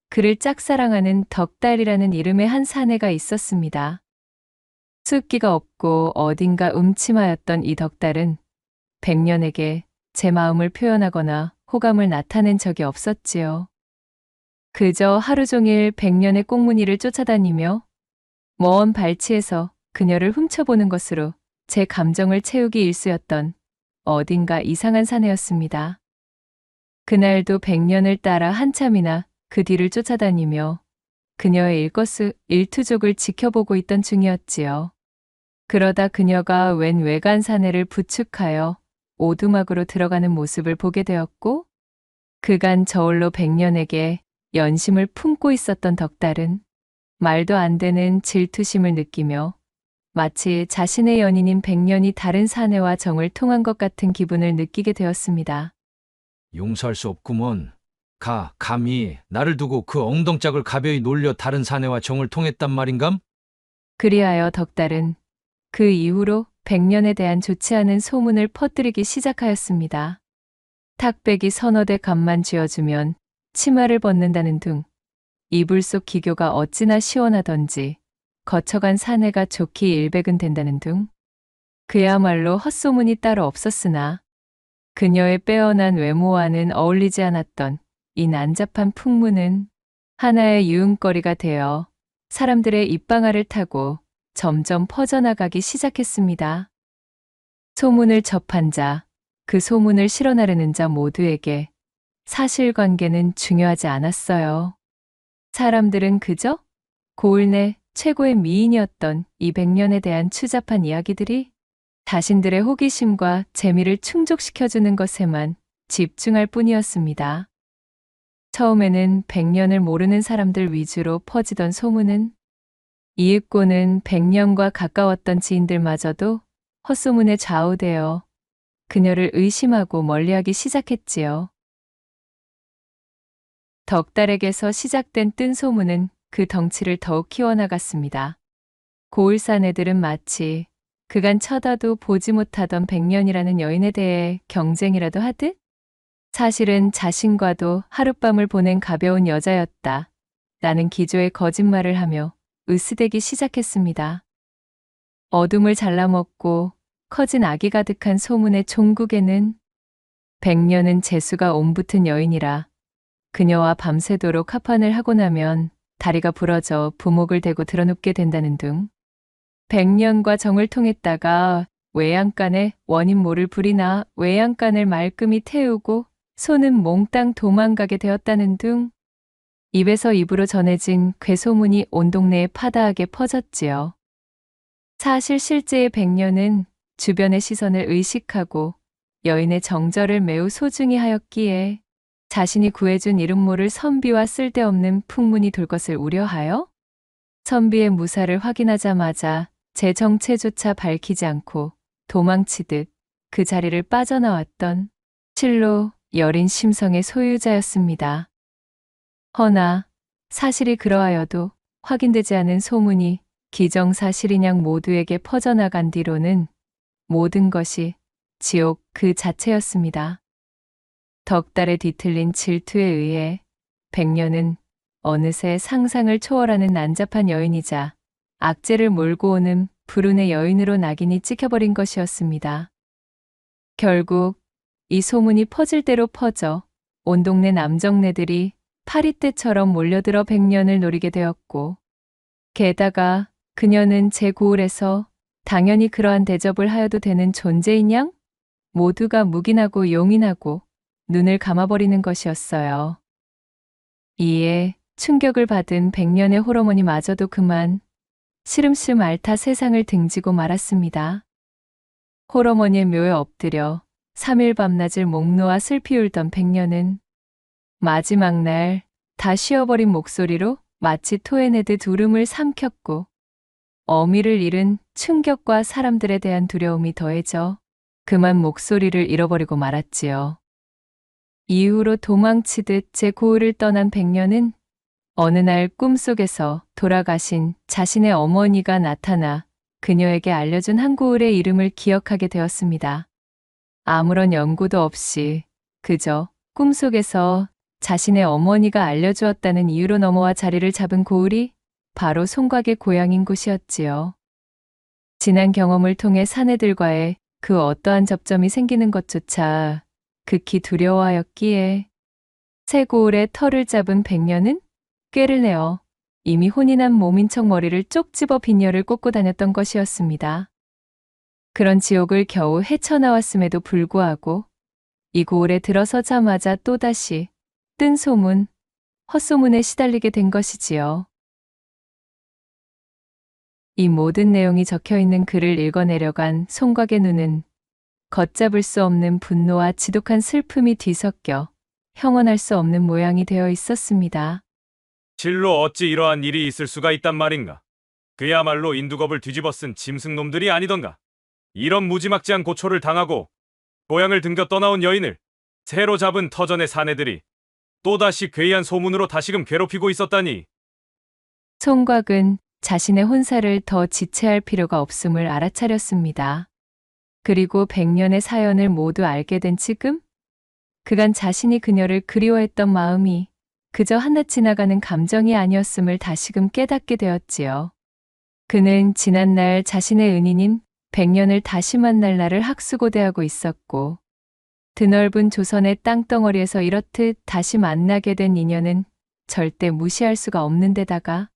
그를 짝사랑하는 덕달이라는 이름의 한 사내가 있었습니다. 숫기가 없고 어딘가 음침하였던 이 덕달은 백년에게 제 마음을 표현하거나 호감을 나타낸 적이 없었지요. 그저 하루 종일 백년의 꽁무니를 쫓아다니며 먼 발치에서 그녀를 훔쳐보는 것으로 제 감정을 채우기 일쑤였던 어딘가 이상한 사내였습니다. 그날도 백년을 따라 한참이나 그 뒤를 쫓아다니며 그녀의 일거수일투족을 지켜보고 있던 중이었지요. 그러다 그녀가 웬 외간 사내를 부축하여 오두막으로 들어가는 모습을 보게 되었고 그간 저울로 백년에게 연심을 품고 있었던 덕달은 말도 안 되는 질투심을 느끼며 마치 자신의 연인인 백년이 다른 사내와 정을 통한 것 같은 기분을 느끼게 되었습니다. 용서할 수 없구먼. 감히 나를 두고 그 엉덩짝을 가벼이 놀려 다른 사내와 정을 통했단 말인감? 그리하여 덕달은 그 이후로 백년에 대한 좋지 않은 소문을 퍼뜨리기 시작하였습니다. 탁백이 서너 대 값만 쥐어주면 치마를 벗는다는 둥, 이불 속 기교가 어찌나 시원하던지 거쳐간 사내가 좋기 일백은 된다는 둥, 그야말로 헛소문이 따로 없었으나 그녀의 빼어난 외모와는 어울리지 않았던 이 난잡한 풍문은 하나의 유흥거리가 되어 사람들의 입방아를 타고 점점 퍼져나가기 시작했습니다. 소문을 접한 자, 그 소문을 실어나르는 자 모두에게 사실관계는 중요하지 않았어요. 사람들은 그저 고을 내 최고의 미인이었던 이 백년에 대한 추잡한 이야기들이 자신들의 호기심과 재미를 충족시켜주는 것에만 집중할 뿐이었습니다. 처음에는 백년을 모르는 사람들 위주로 퍼지던 소문은 이윽고는 백년과 가까웠던 지인들마저도 헛소문에 좌우되어 그녀를 의심하고 멀리하기 시작했지요. 덕달에게서 시작된 뜬 소문은 그 덩치를 더욱 키워나갔습니다. 고을 사내들은 마치 그간 쳐다도 보지 못하던 백년이라는 여인에 대해 경쟁이라도 하듯 사실은 자신과도 하룻밤을 보낸 가벼운 여자였다 라는 기조의 거짓말을 하며 으스대기 시작했습니다. 어둠을 잘라먹고 커진 악이 가득한 소문의 종국에는 백년은 재수가 옴붙은 여인이라 그녀와 밤새도록 합판을 하고 나면 다리가 부러져 부목을 대고 드러눕게 된다는 둥, 백년과 정을 통했다가 외양간에 원인 모를 불이나 외양간을 말끔히 태우고 소는 몽땅 도망가게 되었다는 둥, 입에서 입으로 전해진 괴소문이 온 동네에 파다하게 퍼졌지요. 사실 실제의 백년은 주변의 시선을 의식하고 여인의 정절을 매우 소중히 하였기에 자신이 구해준 이름 모를 선비와 쓸데없는 풍문이 돌 것을 우려하여 선비의 무사를 확인하자마자 제 정체조차 밝히지 않고 도망치듯 그 자리를 빠져나왔던 실로 여린 심성의 소유자였습니다. 허나 사실이 그러하여도 확인되지 않은 소문이 기정사실인양 모두에게 퍼져나간 뒤로는 모든 것이 지옥 그 자체였습니다. 덕달에 뒤틀린 질투에 의해 백년은 어느새 상상을 초월하는 난잡한 여인이자 악재를 몰고 오는 불운의 여인으로 낙인이 찍혀버린 것이었습니다. 결국 이 소문이 퍼질 대로 퍼져 온 동네 남정네들이 파리떼처럼 몰려들어 백년을 노리게 되었고, 게다가 그녀는 제 고을에서 당연히 그러한 대접을 하여도 되는 존재인 양 모두가 묵인하고 용인하고 눈을 감아버리는 것이었어요. 이에 충격을 받은 백년의 홀어머니마저도 그만 시름시름 앓다 세상을 등지고 말았습니다. 홀어머니의 묘에 엎드려 3일 밤낮을 목 놓아 슬피 울던 백년은 마지막 날 다 쉬어버린 목소리로 마치 토해내듯 울음을 삼켰고, 어미를 잃은 충격과 사람들에 대한 두려움이 더해져 그만 목소리를 잃어버리고 말았지요. 이후로 도망치듯 제 고을을 떠난 백년은 어느 날 꿈속에서 돌아가신 자신의 어머니가 나타나 그녀에게 알려준 한 고을의 이름을 기억하게 되었습니다. 아무런 연고도 없이 그저 꿈속에서 자신의 어머니가 알려주었다는 이유로 넘어와 자리를 잡은 고을이 바로 송곽의 고향인 곳이었지요. 지난 경험을 통해 사내들과의 그 어떠한 접점이 생기는 것조차 극히 두려워하였기에 새 고을의 털을 잡은 백년은 꾀를 내어 이미 혼이 난 몸인 척 머리를 쪽 집어 빈혈을 꽂고 다녔던 것이었습니다. 그런 지옥을 겨우 헤쳐나왔음에도 불구하고 이 고을에 들어서자마자 또다시 뜬 소문, 헛소문에 시달리게 된 것이지요. 이 모든 내용이 적혀있는 글을 읽어내려간 송곽의 눈은 걷잡을 수 없는 분노와 지독한 슬픔이 뒤섞여 형언할 수 없는 모양이 되어 있었습니다. 실로 어찌 이러한 일이 있을 수가 있단 말인가? 그야말로 인두겁을 뒤집어 쓴 짐승놈들이 아니던가? 이런 무지막지한 고초를 당하고 고향을 등겨 떠나온 여인을 새로 잡은 터전의 사내들이 또다시 괴이한 소문으로 다시금 괴롭히고 있었다니. 송곽은 자신의 혼사를 더 지체할 필요가 없음을 알아차렸습니다. 그리고 100년의 사연을 모두 알게 된 지금, 그간 자신이 그녀를 그리워했던 마음이 그저 한낱 지나가는 감정이 아니었음을 다시금 깨닫게 되었지요. 그는 지난날 자신의 은인인 100년을 다시 만날 날을 학수고대하고 있었고, 드넓은 조선의 땅덩어리에서 이렇듯 다시 만나게 된 인연은 절대 무시할 수가 없는 데다가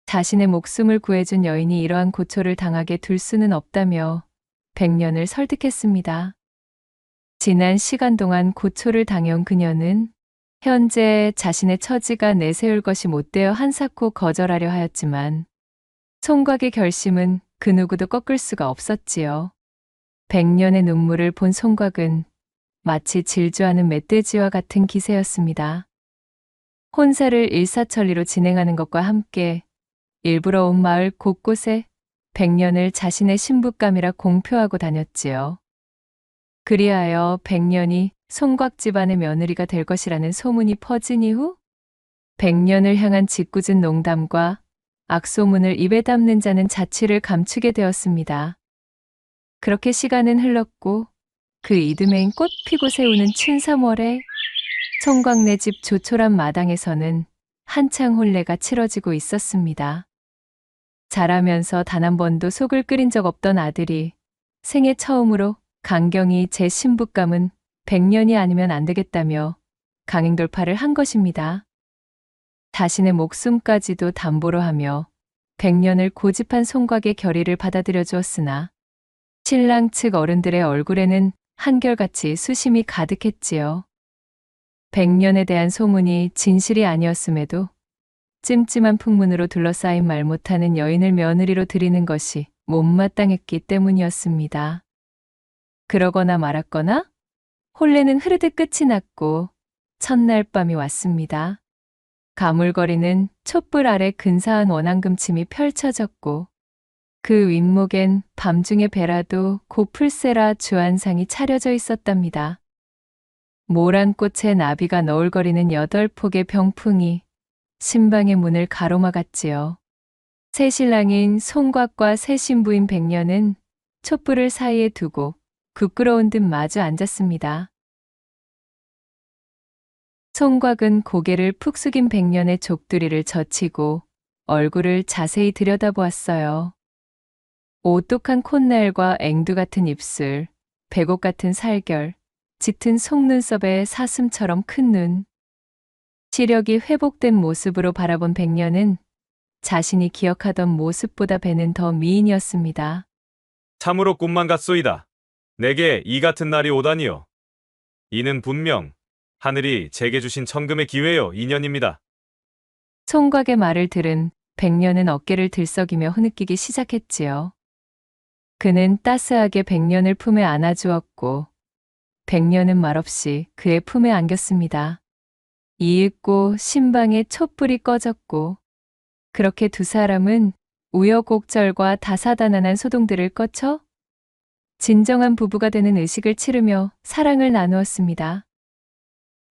자신의 목숨을 구해준 여인이 이러한 고초를 당하게 둘 수는 없다며 100년을 설득했습니다. 지난 시간 동안 고초를 당해온 그녀는 현재 자신의 처지가 내세울 것이 못되어 한사코 거절하려 하였지만 송곽의 결심은 그 누구도 꺾을 수가 없었지요. 100년의 눈물을 본 송곽은 마치 질주하는 멧돼지와 같은 기세였습니다. 혼사를 일사천리로 진행하는 것과 함께 일부러 온 마을 곳곳에 100년을 자신의 신부감이라 공표하고 다녔지요. 그리하여 100년이 송곽 집안의 며느리가 될 것이라는 소문이 퍼진 이후 100년을 향한 짓궂은 농담과 악소문을 입에 담는 자는 자취를 감추게 되었습니다. 그렇게 시간은 흘렀고 그 이듬해인 꽃 피고 새우는 춘삼월에 송곽네 집 조촐한 마당에서는 한창 혼례가 치러지고 있었습니다. 자라면서 단 한 번도 속을 끓인 적 없던 아들이 생애 처음으로 강경히 제 신부감은 100년이 아니면 안 되겠다며 강행돌파를 한 것입니다. 자신의 목숨까지도 담보로 하며 100년을 고집한 송곽의 결의를 받아들여 주었으나 신랑 측 어른들의 얼굴에는 한결같이 수심이 가득했지요. 100년에 대한 소문이 진실이 아니었음에도 찜찜한 풍문으로 둘러싸인 말 못하는 여인을 며느리로 들이는 것이 못마땅했기 때문이었습니다. 그러거나 말았거나 혼례는 흐르듯 끝이 났고 첫날 밤이 왔습니다. 가물거리는 촛불 아래 근사한 원앙금침이 펼쳐졌고 그 윗목엔 밤중의 배라도 고풀세라 주안상이 차려져 있었답니다. 모란 꽃에 나비가 너울거리는 8폭의 병풍이 신방의 문을 가로막았지요. 새 신랑인 송곽과 새 신부인 100년은 촛불을 사이에 두고 부끄러운 듯 마주 앉았습니다. 송곽은 고개를 푹 숙인 100년의 족두리를 젖히고 얼굴을 자세히 들여다보았어요. 오똑한 콧날과 앵두 같은 입술, 백옥 같은 살결, 짙은 속눈썹에 사슴처럼 큰 눈. 시력이 회복된 모습으로 바라본 100년은 자신이 기억하던 모습보다 배는 더 미인이었습니다. 참으로 꿈만 같소이다. 내게 이 같은 날이 오다니요. 이는 분명 하늘이 제게 주신 천금의 기회요 인연입니다. 송곽의 말을 들은 100년은 어깨를 들썩이며 흐느끼기 시작했지요. 그는 따스하게 100년을 품에 안아주었고 100년은 말없이 그의 품에 안겼습니다. 이윽고 신방의 촛불이 꺼졌고 그렇게 두 사람은 우여곡절과 다사다난한 소동들을 거쳐 진정한 부부가 되는 의식을 치르며 사랑을 나누었습니다.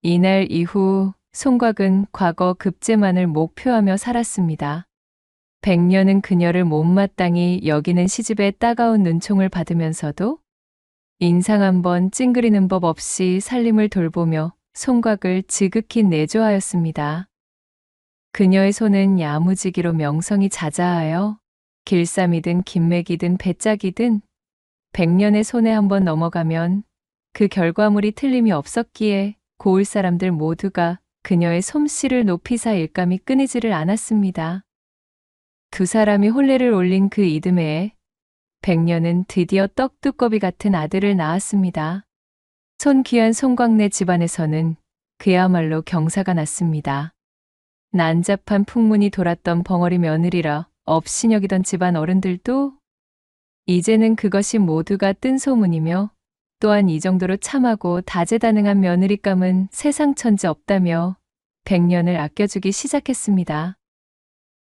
이날 이후 송곽은 과거 급제만을 목표하며 살았습니다. 100년은 그녀를 못마땅히 여기는 시집의 따가운 눈총을 받으면서도 인상 한번 찡그리는 법 없이 살림을 돌보며 송곽을 지극히 내조하였습니다. 그녀의 손은 야무지기로 명성이 자자하여 길쌈이든 김맥이든 배짝이든 100년의 손에 한번 넘어가면 그 결과물이 틀림이 없었기에 고을 사람들 모두가 그녀의 솜씨를 높이사 일감이 끊이지를 않았습니다. 두 사람이 혼례를 올린 그 이듬해에 100년은 드디어 떡두꺼비 같은 아들을 낳았습니다. 손귀한 송곽네 집안에서는 그야말로 경사가 났습니다. 난잡한 풍문이 돌았던 벙어리 며느리라 업신여기던 집안 어른들도 이제는 그것이 모두가 뜬 소문이며 또한 이 정도로 참하고 다재다능한 며느리감은 세상 천지 없다며 100년을 아껴주기 시작했습니다.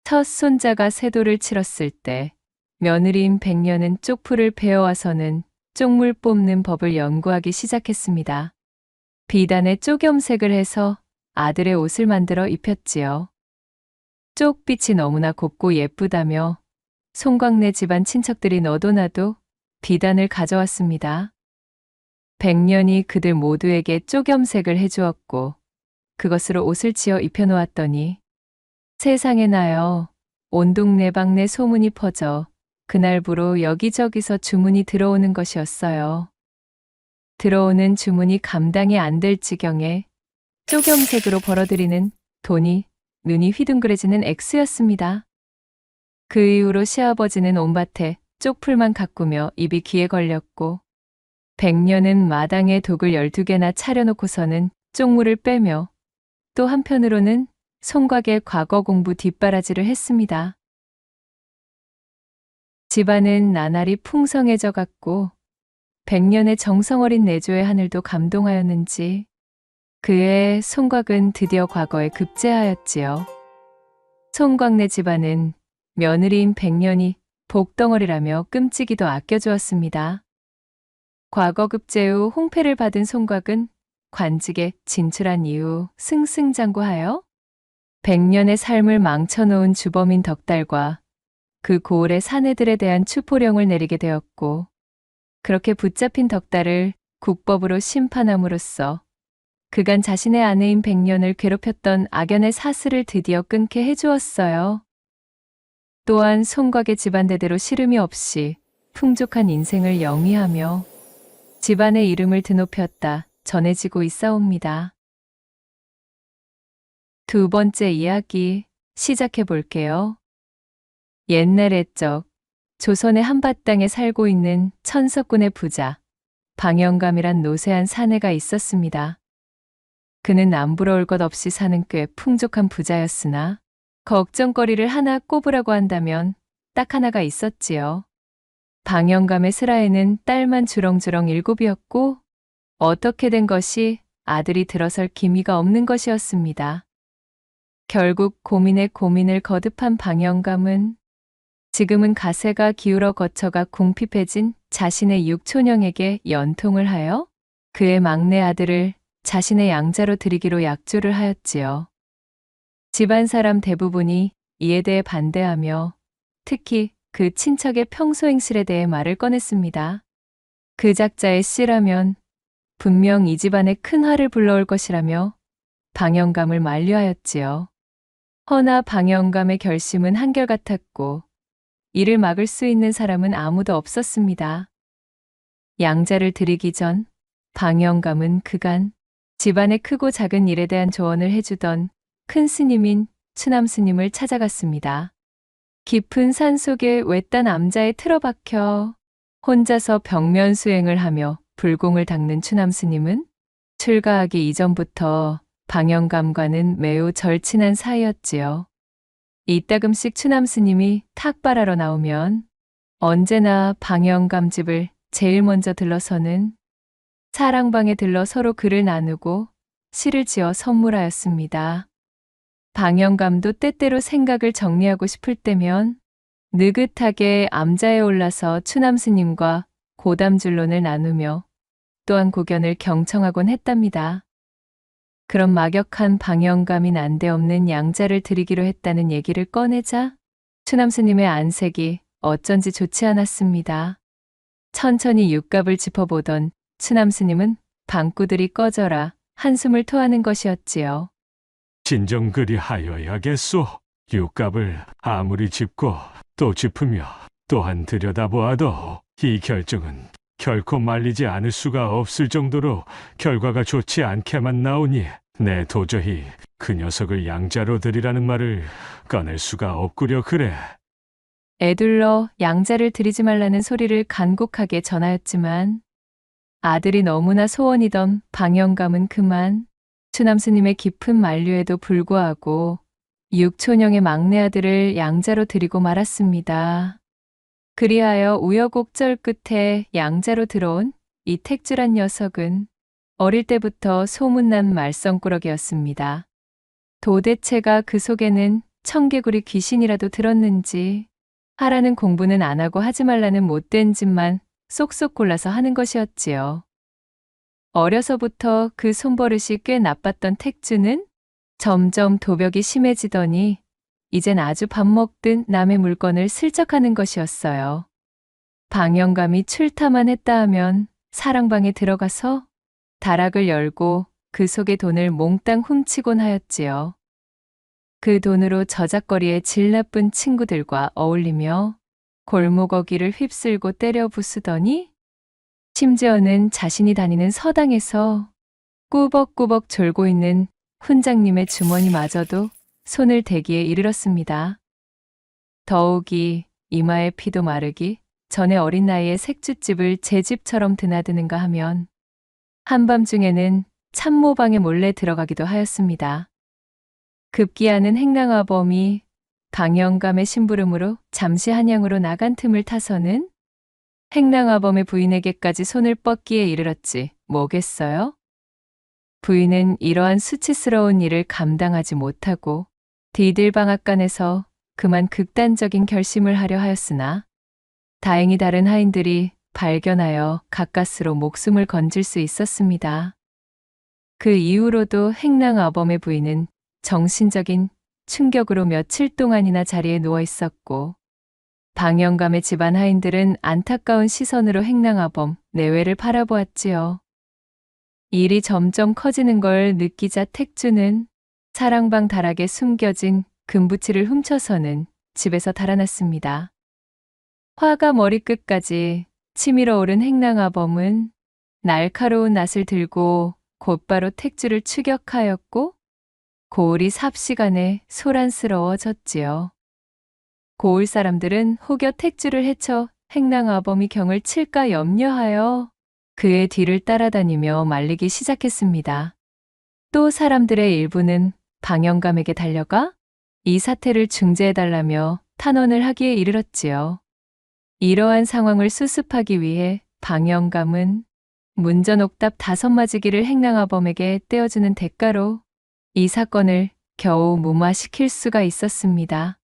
첫 손자가 세도를 치렀을 때 며느리인 100년은 쪽풀을 베어와서는 쪽물 뽑는 법을 연구하기 시작했습니다. 비단에 쪽염색을 해서 아들의 옷을 만들어 입혔지요. 쪽빛이 너무나 곱고 예쁘다며 송광네 집안 친척들이 너도 나도 비단을 가져왔습니다. 백년이 그들 모두에게 쪽염색을 해주었고 그것으로 옷을 지어 입혀놓았더니 세상에 나요. 온 동네방네 소문이 퍼져 그날부로 여기저기서 주문이 들어오는 것이었어요. 들어오는 주문이 감당이 안 될 지경에 쪽염색으로 벌어들이는 돈이 눈이 휘둥그레지는 액수였습니다. 그 이후로 시아버지는 온밭에 쪽풀만 가꾸며 입이 귀에 걸렸고 백년은 마당에 독을 12개나 차려놓고서는 쪽물을 빼며 또 한편으로는 송곽의 과거 공부 뒷바라지를 했습니다. 집안은 나날이 풍성해져 갔고 백년의 정성어린 내조의 하늘도 감동하였는지 그해 송곽은 드디어 과거에 급제하였지요. 송곽네 집안은 며느리인 백년이 복덩어리라며 끔찍이도 아껴주었습니다. 과거 급제 후 홍패를 받은 송곽은 관직에 진출한 이후 승승장구하여 백년의 삶을 망쳐놓은 주범인 덕달과 그 고을의 사내들에 대한 추포령을 내리게 되었고 그렇게 붙잡힌 덕달을 국법으로 심판함으로써 그간 자신의 아내인 백년을 괴롭혔던 악연의 사슬을 드디어 끊게 해주었어요. 또한 송곽의 집안대대로 시름이 없이 풍족한 인생을 영위하며 집안의 이름을 드높였다 전해지고 있사옵니다. 두 번째 이야기 시작해 볼게요. 옛날 옛적 조선의 한바땅에 살고 있는 천석군의 부자 방영감이란 노쇠한 사내가 있었습니다. 그는 남부러울 것 없이 사는 꽤 풍족한 부자였으나 걱정거리를 하나 꼽으라고 한다면 딱 하나가 있었지요. 방영감의 슬하에는 딸만 주렁주렁 7이었고 어떻게 된 것이 아들이 들어설 기미가 없는 것이었습니다. 결국 고민에 고민을 거듭한 방영감은 지금은 가세가 기울어 거처가 궁핍해진 자신의 육촌형에게 연통을 하여 그의 막내 아들을 자신의 양자로 들이기로 약조를 하였지요. 집안 사람 대부분이 이에 대해 반대하며 특히 그 친척의 평소 행실에 대해 말을 꺼냈습니다. 그 작자의 씨라면 분명 이 집안에 큰 화를 불러올 것이라며 방영감을 만류하였지요. 허나 방영감의 결심은 한결같았고 이를 막을 수 있는 사람은 아무도 없었습니다. 양자를 들이기 전 방영감은 그간 집안의 크고 작은 일에 대한 조언을 해주던 큰 스님인 추남 스님을 찾아갔습니다. 깊은 산속에 외딴 암자에 틀어박혀 혼자서 벽면 수행을 하며 불공을 닦는 추남 스님은 출가하기 이전부터 방영감과는 매우 절친한 사이였지요. 이따금씩 추남 스님이 탁발하러 나오면 언제나 방영감 집을 제일 먼저 들러서는 사랑방에 들러 서로 글을 나누고 시를 지어 선물하였습니다. 방영감도 때때로 생각을 정리하고 싶을 때면 느긋하게 암자에 올라서 추남 스님과 고담줄론을 나누며 또한 고견을 경청하곤 했답니다. 그런 막역한 방영감이 난데없는 양자를 드리기로 했다는 얘기를 꺼내자 추남 스님의 안색이 어쩐지 좋지 않았습니다. 천천히 육갑을 짚어보던 추남 스님은 방구들이 꺼져라 한숨을 토하는 것이었지요. 진정 그리 하여야겠소. 육갑을 아무리 짚고 또 짚으며 또한 들여다보아도 이 결정은 결코 말리지 않을 수가 없을 정도로 결과가 좋지 않게만 나오니 내 도저히 그 녀석을 양자로 들이라는 말을 꺼낼 수가 없구려 그래. 애둘러 양자를 들이지 말라는 소리를 간곡하게 전하였지만 아들이 너무나 소원이던 방영감은 그만 추남 스님의 깊은 만류에도 불구하고 육촌형의 막내 아들을 양자로 들이고 말았습니다. 그리하여 우여곡절 끝에 양자로 들어온 이 택주란 녀석은 어릴 때부터 소문난 말썽꾸러기였습니다. 도대체가 그 속에는 청개구리 귀신이라도 들었는지 하라는 공부는 안 하고 하지 말라는 못된 짓만 쏙쏙 골라서 하는 것이었지요. 어려서부터 그 손버릇이 꽤 나빴던 택주는 점점 도벽이 심해지더니 이젠 아주 밥 먹듯 남의 물건을 슬쩍하는 것이었어요. 방영감이 출타만 했다 하면 사랑방에 들어가서 다락을 열고 그 속에 돈을 몽땅 훔치곤 하였지요. 그 돈으로 저작거리의 질 나쁜 친구들과 어울리며 골목어기를 휩쓸고 때려 부수더니 심지어는 자신이 다니는 서당에서 꾸벅꾸벅 졸고 있는 훈장님의 주머니마저도 손을 대기에 이르렀습니다. 더욱이 이마의 피도 마르기 전에 어린 나이에 색주집을 제 집처럼 드나드는가 하면 한밤중에는 참모방에 몰래 들어가기도 하였습니다. 급기야는 행랑아범이 방영감의 심부름으로 잠시 한양으로 나간 틈을 타서는 행랑아범의 부인에게까지 손을 뻗기에 이르렀지 뭐겠어요? 부인은 이러한 수치스러운 일을 감당하지 못하고 디딜방앗간에서 그만 극단적인 결심을 하려 하였으나 다행히 다른 하인들이 발견하여 가까스로 목숨을 건질 수 있었습니다. 그 이후로도 행랑아범의 부인은 정신적인 충격으로 며칠 동안이나 자리에 누워 있었고 방영감의 집안 하인들은 안타까운 시선으로 행랑아범 내외를 바라보았지요. 일이 점점 커지는 걸 느끼자 택주는 사랑방 다락에 숨겨진 금부치를 훔쳐서는 집에서 달아났습니다. 화가 머리끝까지 치밀어 오른 행랑아범은 날카로운 낫을 들고 곧바로 택주를 추격하였고 고을이 삽시간에 소란스러워졌지요. 고을 사람들은 혹여 택주를 해쳐 행랑아범이 경을 칠까 염려하여 그의 뒤를 따라다니며 말리기 시작했습니다. 또 사람들의 일부는 방영감에게 달려가 이 사태를 중재해달라며 탄원을 하기에 이르렀지요. 이러한 상황을 수습하기 위해 방영감은 문전옥답 5마지기를 행랑아범에게 떼어주는 대가로 이 사건을 겨우 무마시킬 수가 있었습니다.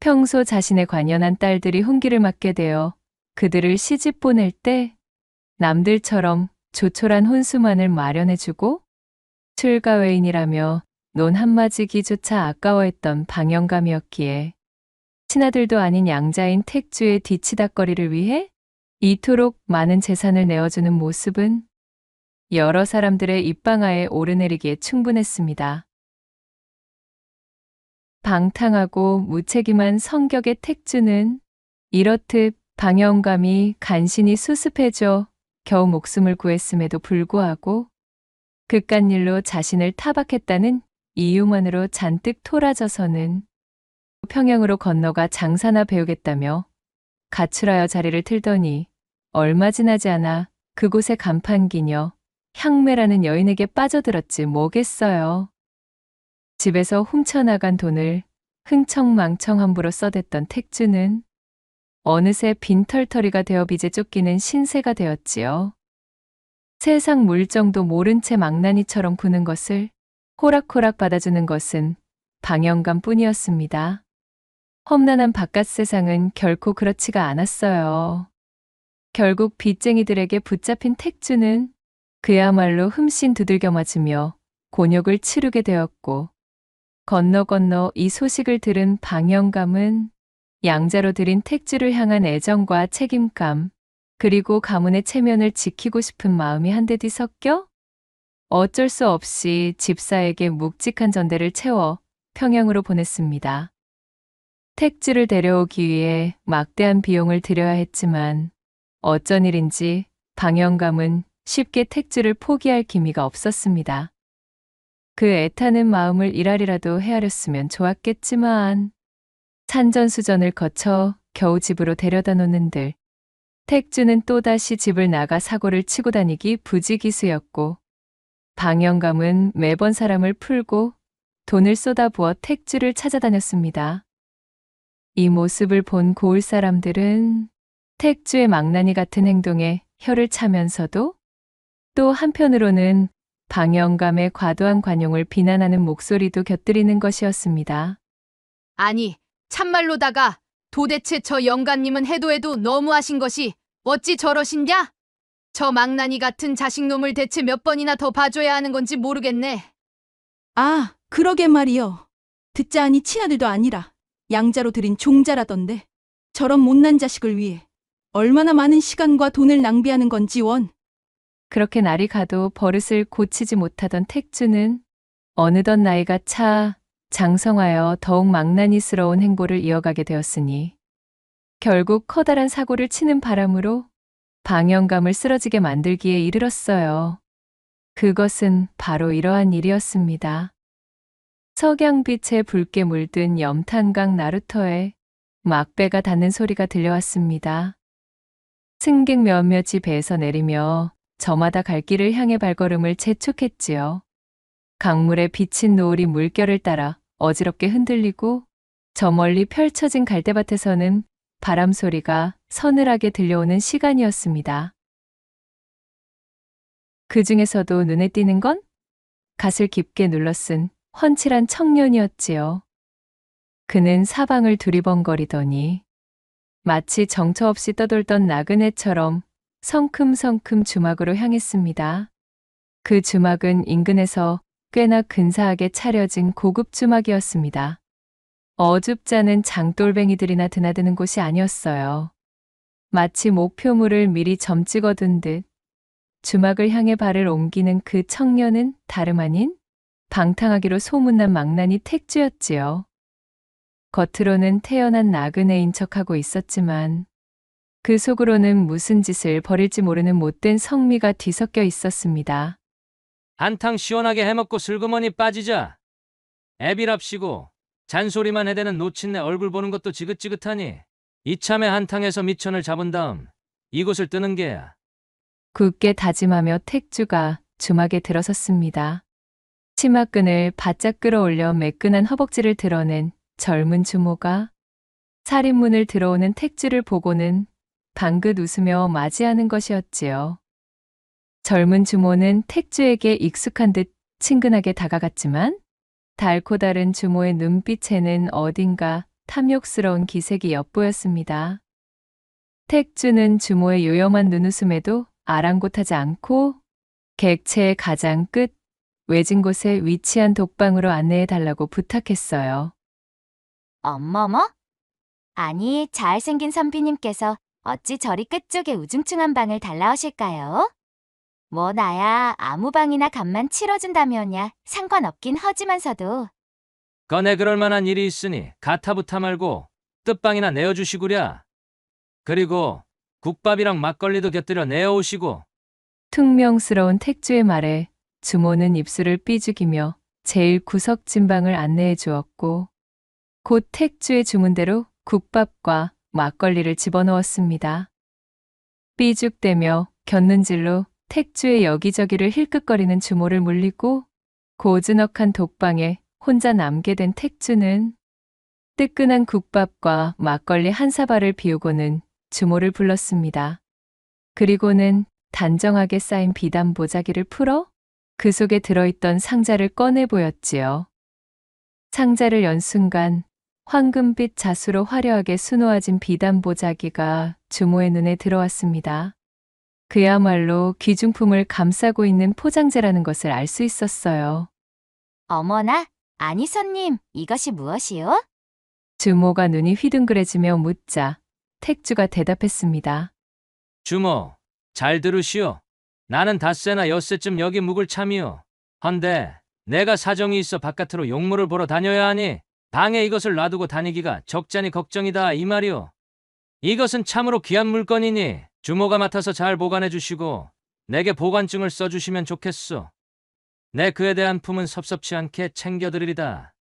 평소 자신의 관연한 딸들이 훈기를 맞게 되어 그들을 시집 보낼 때 남들처럼 조촐한 혼수만을 마련해주고 출가외인이라며 논 한마지기조차 아까워했던 방영감이었기에 친아들도 아닌 양자인 택주의 뒤치다거리를 위해 이토록 많은 재산을 내어주는 모습은 여러 사람들의 입방아에 오르내리기에 충분했습니다. 방탕하고 무책임한 성격의 택주는 이렇듯 방영감이 간신히 수습해줘 겨우 목숨을 구했음에도 불구하고 그깟 일로 자신을 타박했다는 이유만으로 잔뜩 토라져서는 평양으로 건너가 장사나 배우겠다며 가출하여 자리를 틀더니 얼마 지나지 않아 그곳의 간판기녀 향매라는 여인에게 빠져들었지 뭐겠어요. 집에서 훔쳐나간 돈을 흥청망청 함부로 써댔던 택주는 어느새 빈털터리가 되어 빚에 쫓기는 신세가 되었지요. 세상 물정도 모른 채 망나니처럼 구는 것을 호락호락 받아주는 것은 방영감 뿐이었습니다. 험난한 바깥 세상은 결코 그렇지가 않았어요. 결국 빚쟁이들에게 붙잡힌 택주는 그야말로 흠씬 두들겨 맞으며 곤욕을 치르게 되었고 건너 이 소식을 들은 방영감은 양자로 들인 택주를 향한 애정과 책임감 그리고 가문의 체면을 지키고 싶은 마음이 한데 뒤섞여 어쩔 수 없이 집사에게 묵직한 전대를 채워 평양으로 보냈습니다. 택주를 데려오기 위해 막대한 비용을 들여야 했지만 어쩐 일인지 방영감은 쉽게 택주를 포기할 기미가 없었습니다. 그 애타는 마음을 일할이라도 헤아렸으면 좋았겠지만 산전수전을 거쳐 겨우 집으로 데려다 놓는들 택주는 또다시 집을 나가 사고를 치고 다니기 부지기수였고 방영감은 매번 사람을 풀고 돈을 쏟아부어 택주를 찾아다녔습니다. 이 모습을 본 고을 사람들은 택주의 망나니 같은 행동에 혀를 차면서도 또 한편으로는 방영감의 과도한 관용을 비난하는 목소리도 곁들이는 것이었습니다. 아니, 참말로다가 도대체 저 영감님은 해도 너무하신 것이 어찌 저러신냐? 저 망나니 같은 자식놈을 대체 몇 번이나 더 봐줘야 하는 건지 모르겠네. 아, 그러게 말이요. 듣자하니 친아들도 아니라 양자로 들인 종자라던데 저런 못난 자식을 위해 얼마나 많은 시간과 돈을 낭비하는 건지 원. 그렇게 날이 가도 버릇을 고치지 못하던 택주는 어느덧 나이가 차 장성하여 더욱 망나니스러운 행보를 이어가게 되었으니 결국 커다란 사고를 치는 바람으로 방영감을 쓰러지게 만들기에 이르렀어요. 그것은 바로 이러한 일이었습니다. 석양빛에 붉게 물든 염탄강 나루터에 막배가 닿는 소리가 들려왔습니다. 승객 몇몇이 배에서 내리며 저마다 갈 길을 향해 발걸음을 재촉했지요. 강물에 비친 노을이 물결을 따라 어지럽게 흔들리고 저 멀리 펼쳐진 갈대밭에서는 바람 소리가 서늘하게 들려오는 시간이었습니다. 그 중에서도 눈에 띄는 건 갓을 깊게 눌러쓴 훤칠한 청년이었지요. 그는 사방을 두리번거리더니 마치 정처 없이 떠돌던 나그네처럼 성큼성큼 주막으로 향했습니다. 그 주막은 인근에서 꽤나 근사하게 차려진 고급 주막이었습니다. 어줍지 않은 장돌뱅이들이나 드나드는 곳이 아니었어요. 마치 목표물을 미리 점 찍어둔 듯 주막을 향해 발을 옮기는 그 청년은 다름 아닌 방탕하기로 소문난 망나니 택주였지요. 겉으로는 태연한 나그네인 척하고 있었지만 그 속으로는 무슨 짓을 벌일지 모르는 못된 성미가 뒤섞여 있었습니다. 한탕 시원하게 해먹고 슬그머니 빠지자. 애비랍시고 잔소리만 해대는 노친네 얼굴 보는 것도 지긋지긋하니 이참에 한탕에서 미천을 잡은 다음 이곳을 뜨는 게야. 굳게 다짐하며 택주가 주막에 들어섰습니다. 치마끈을 바짝 끌어올려 매끈한 허벅지를 드러낸 젊은 주모가 살인문을 들어오는 택주를 보고는 방긋 웃으며 맞이하는 것이었지요. 젊은 주모는 택주에게 익숙한 듯 친근하게 다가갔지만 달고 다른 주모의 눈빛에는 어딘가 탐욕스러운 기색이 엿보였습니다. 택주는 주모의 요염한 눈웃음에도 아랑곳하지 않고 객체의 가장 끝 외진 곳에 위치한 독방으로 안내해달라고 부탁했어요. 어머머? 아니, 잘생긴 선비님께서 어찌 저리 끝쪽에 우중충한 방을 달라오실까요? 뭐 나야 아무 방이나 값만 치러준다면야 상관없긴 하지만서도. 꺼내 그럴 만한 일이 있으니 가타부타 말고 뜻방이나 내어주시구랴. 그리고 국밥이랑 막걸리도 곁들여 내어오시고. 퉁명스러운 택주의 말에 주모는 입술을 삐죽이며 제일 구석진 방을 안내해 주었고 곧 택주의 주문대로 국밥과 막걸리를 집어넣었습니다. 삐죽대며 곁눈질로 택주의 여기저기를 힐끗거리는 주모를 물리고 고즈넉한 독방에 혼자 남게 된 택주는 뜨끈한 국밥과 막걸리 한 사발을 비우고는 주모를 불렀습니다. 그리고는 단정하게 쌓인 비단 보자기를 풀어 그 속에 들어있던 상자를 꺼내 보였지요. 상자를 연 순간 황금빛 자수로 화려하게 수놓아진 비단 보자기가 주모의 눈에 들어왔습니다. 그야말로 귀중품을 감싸고 있는 포장재라는 것을 알 수 있었어요. 어머나, 아니 손님, 이것이 무엇이요? 주모가 눈이 휘둥그레지며 묻자 택주가 대답했습니다. 주모, 잘 들으시오. 나는 닷새나 엿새쯤 여기 묵을 참이오. 헌데 내가 사정이 있어 바깥으로 용물을 보러 다녀야 하니 방에 이것을 놔두고 다니기가 적잖이 걱정이다 이 말이오. 이것은 참으로 귀한 물건이니 주모가 맡아서 잘 보관해 주시고 내게 보관증을 써주시면 좋겠소. 내 그에 대한 품은 섭섭치 않게 챙겨드리리다.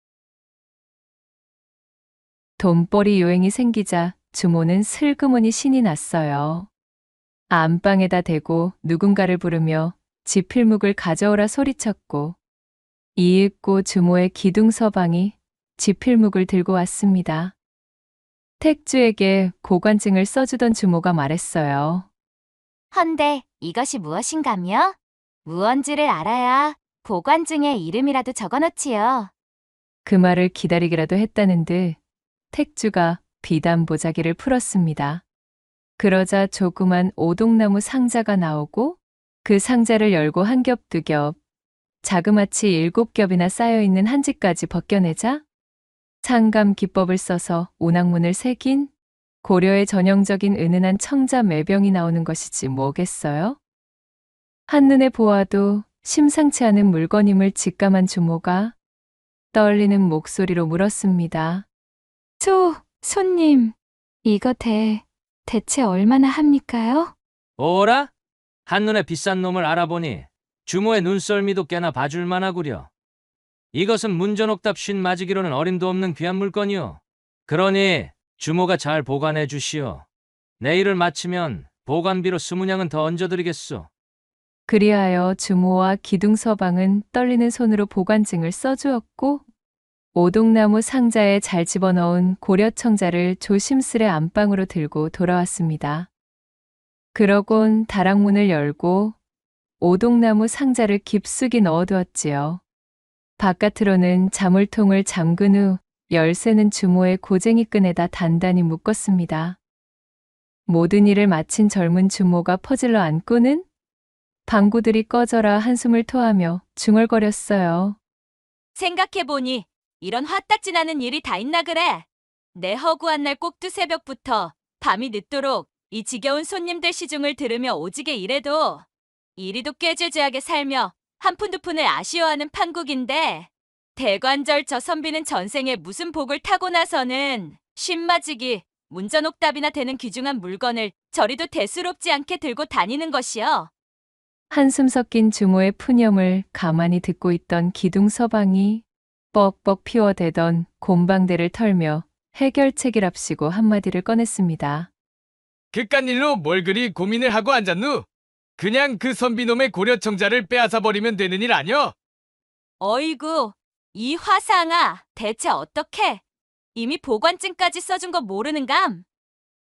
돈벌이 요행이 생기자 주모는 슬그머니 신이 났어요. 안방에다 대고 누군가를 부르며 지필묵을 가져오라 소리쳤고 이윽고 주모의 기둥서방이 지필묵을 들고 왔습니다. 택주에게 보관증을 써주던 주모가 말했어요. 헌데 이것이 무엇인가며? 무언지를 알아야 보관증에 이름이라도 적어놓지요. 그 말을 기다리기라도 했다는 듯 택주가 비단 보자기를 풀었습니다. 그러자 조그만 오동나무 상자가 나오고 그 상자를 열고 한 겹 두 겹, 자그마치 7겹이나 쌓여있는 한지까지 벗겨내자 상감 기법을 써서 오낙문을 새긴 고려의 전형적인 은은한 청자 매병이 나오는 것이지 뭐겠어요? 한눈에 보아도 심상치 않은 물건임을 직감한 주모가 떨리는 목소리로 물었습니다. 손님, 이거 대체 얼마나 합니까요? 오라? 한눈에 비싼 놈을 알아보니 주모의 눈썰미도 꽤나 봐줄만 하구려. 이것은 문전옥답 쉰 맞이기로는 어림도 없는 귀한 물건이오. 그러니 주모가 잘 보관해 주시오. 내일을 마치면 보관비로 20냥은 더 얹어드리겠소. 그리하여 주모와 기둥서방은 떨리는 손으로 보관증을 써주었고 오동나무 상자에 잘 집어넣은 고려청자를 조심스레 안방으로 들고 돌아왔습니다. 그러곤 다락문을 열고 오동나무 상자를 깊숙이 넣어두었지요. 바깥으로는 자물통을 잠근 후 열쇠는 주모의 고쟁이 끈에다 단단히 묶었습니다. 모든 일을 마친 젊은 주모가 퍼질러 앉고는 방구들이 꺼져라 한숨을 토하며 중얼거렸어요. 생각해보니 이런 화딱지나는 일이 다 있나 그래. 내 허구한 날 꼭두 새벽부터 밤이 늦도록 이 지겨운 손님들 시중을 들으며 오지게 일해도 이리도 꾀죄죄하게 살며 한 푼 두 푼을 아쉬워하는 판국인데 대관절 저 선비는 전생에 무슨 복을 타고 나서는 쉰맞이기 문전옥답이나 되는 귀중한 물건을 저리도 대수롭지 않게 들고 다니는 것이여. 한숨 섞인 주모의 푸념을 가만히 듣고 있던 기둥서방이 뻑뻑 피워대던 곰방대를 털며 해결책이랍시고 한마디를 꺼냈습니다. 그깟 일로 뭘 그리 고민을 하고 앉았누? 그냥 그 선비놈의 고려청자를 빼앗아 버리면 되는 일 아니여? 어이구, 이 화상아, 대체 어떻게? 이미 보관증까지 써준 거 모르는감?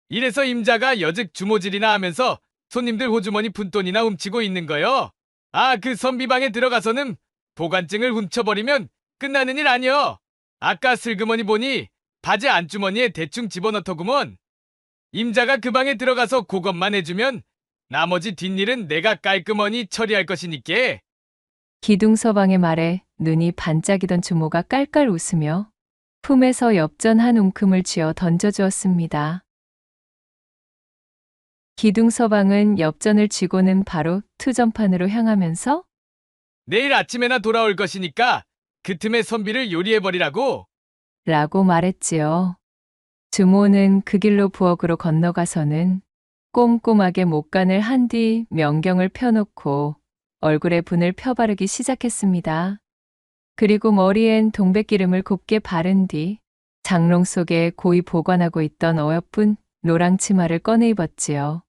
이래서 임자가 여즉 주모질이나 하면서 손님들 호주머니 푼돈이나 훔치고 있는 거요. 아, 그 선비방에 들어가서는 보관증을 훔쳐버리면 끝나는 일 아니여. 아까 슬그머니 보니 바지 안주머니에 대충 집어넣더구먼. 임자가 그 방에 들어가서 그것만 해주면 나머지 뒷일은 내가 깔끔하니 처리할 것이니께. 기둥서방의 말에 눈이 반짝이던 주모가 깔깔 웃으며 품에서 엽전 한 움큼을 쥐어 던져주었습니다. 기둥서방은 엽전을 쥐고는 바로 투전판으로 향하면서 내일 아침에나 돌아올 것이니까 그 틈에 선비를 요리해버리라고. 라고 말했지요. 주모는 그 길로 부엌으로 건너가서는 꼼꼼하게 목간을 한 뒤 명경을 펴놓고 얼굴에 분을 펴바르기 시작했습니다. 그리고 머리엔 동백기름을 곱게 바른 뒤 장롱 속에 고이 보관하고 있던 어여쁜 노랑 치마를 꺼내 입었지요.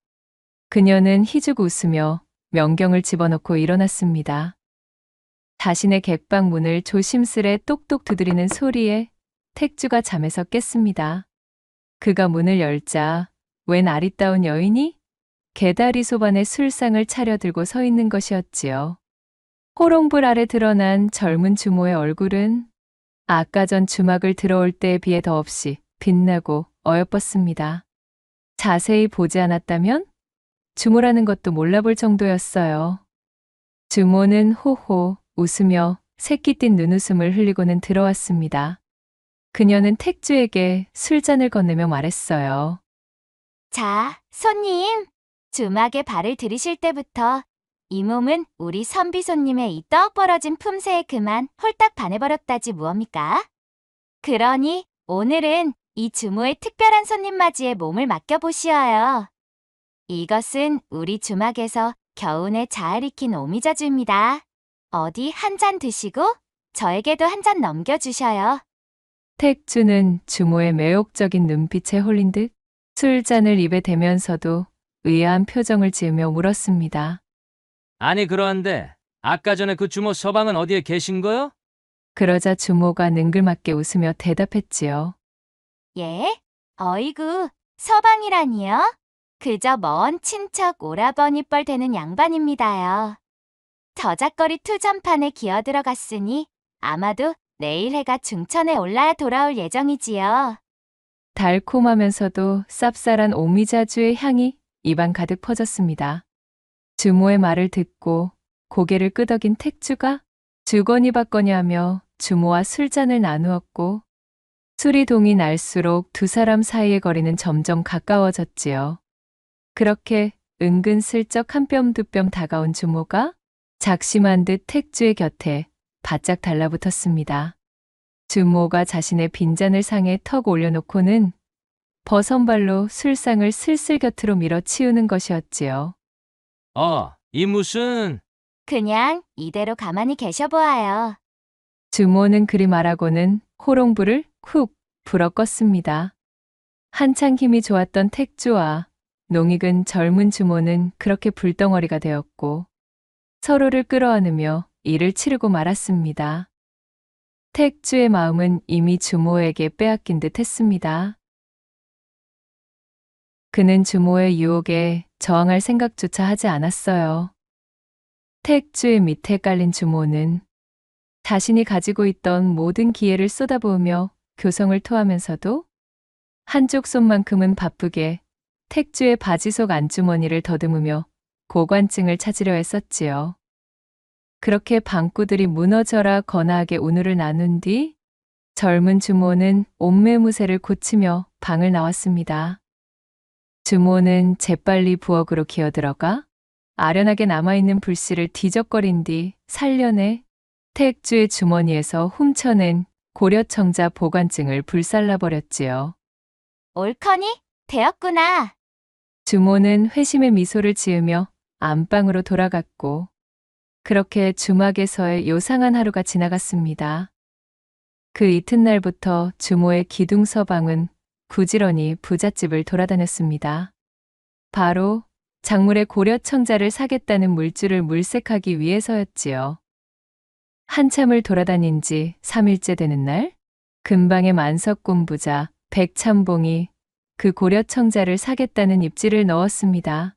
그녀는 희죽 웃으며 명경을 집어넣고 일어났습니다. 자신의 객방 문을 조심스레 똑똑 두드리는 소리에 택주가 잠에서 깼습니다. 그가 문을 열자 웬 아리따운 여인이 개다리 소반에 술상을 차려들고 서 있는 것이었지요. 호롱불 아래 드러난 젊은 주모의 얼굴은 아까 전 주막을 들어올 때에 비해 더없이 빛나고 어여뻤습니다. 자세히 보지 않았다면 주모라는 것도 몰라볼 정도였어요. 주모는 호호 웃으며 새끼띤 눈웃음을 흘리고는 들어왔습니다. 그녀는 택주에게 술잔을 건네며 말했어요. 자, 손님. 주막에 발을 들이실 때부터 이 몸은 우리 선비 손님의 이 떡 벌어진 품새에 그만 홀딱 반해버렸다지 무엇입니까? 그러니 오늘은 이 주모의 특별한 손님 맞이에 몸을 맡겨보시어요. 이것은 우리 주막에서 겨우내 잘 익힌 오미자주입니다. 어디 한 잔 드시고 저에게도 한 잔 넘겨주셔요. 택주는 주모의 매혹적인 눈빛에 홀린 듯 술잔을 입에 대면서도 의아한 표정을 지으며 물었습니다. 아니 그러한데 아까 전에 그 주모 서방은 어디에 계신 거요? 그러자 주모가 능글맞게 웃으며 대답했지요. 예? 어이구, 서방이라니요? 그저 먼 친척 오라버니뻘 되는 양반입니다요. 저작거리 투전판에 기어들어갔으니 아마도 내일 해가 중천에 올라야 돌아올 예정이지요. 달콤하면서도 쌉쌀한 오미자주의 향이 입안 가득 퍼졌습니다. 주모의 말을 듣고 고개를 끄덕인 택주가 주거니 받거니 하며 주모와 술잔을 나누었고 수리동이 날수록 두 사람 사이의 거리는 점점 가까워졌지요. 그렇게 은근슬쩍 한 뼘 두 뼘 다가온 주모가 작심한 듯 택주의 곁에 바짝 달라붙었습니다. 주모가 자신의 빈잔을 상에 턱 올려놓고는 버선발로 술상을 슬슬 곁으로 밀어치우는 것이었지요. 이 무슨... 그냥 이대로 가만히 계셔보아요. 주모는 그리 말하고는 호롱불을 훅 불어 껐습니다. 한창 힘이 좋았던 택주와 농익은 젊은 주모는 그렇게 불덩어리가 되었고 서로를 끌어안으며 일을 치르고 말았습니다. 택주의 마음은 이미 주모에게 빼앗긴 듯 했습니다. 그는 주모의 유혹에 저항할 생각조차 하지 않았어요. 택주의 밑에 깔린 주모는 자신이 가지고 있던 모든 기회를 쏟아부으며 교성을 토하면서도 한쪽 손만큼은 바쁘게 택주의 바지 속 안주머니를 더듬으며 고관증을 찾으려 했었지요. 그렇게 방구들이 무너져라 거나하게 운우를 나눈 뒤 젊은 주모는 옷매무새를 고치며 방을 나왔습니다. 주모는 재빨리 부엌으로 기어들어가 아련하게 남아있는 불씨를 뒤적거린 뒤 살려내 택주의 주머니에서 훔쳐낸 고려청자 보관증을 불살라버렸지요. 옳거니? 되었구나. 주모는 회심의 미소를 지으며 안방으로 돌아갔고 그렇게 주막에서의 요상한 하루가 지나갔습니다. 그 이튿날부터 주모의 기둥서방은 부지런히 부잣집을 돌아다녔습니다. 바로 작물의 고려청자를 사겠다는 물줄을 물색하기 위해서였지요. 한참을 돌아다닌 지 3일째 되는 날, 근방의 만석군 부자 백참봉이 그 고려청자를 사겠다는 입지를 넣었습니다.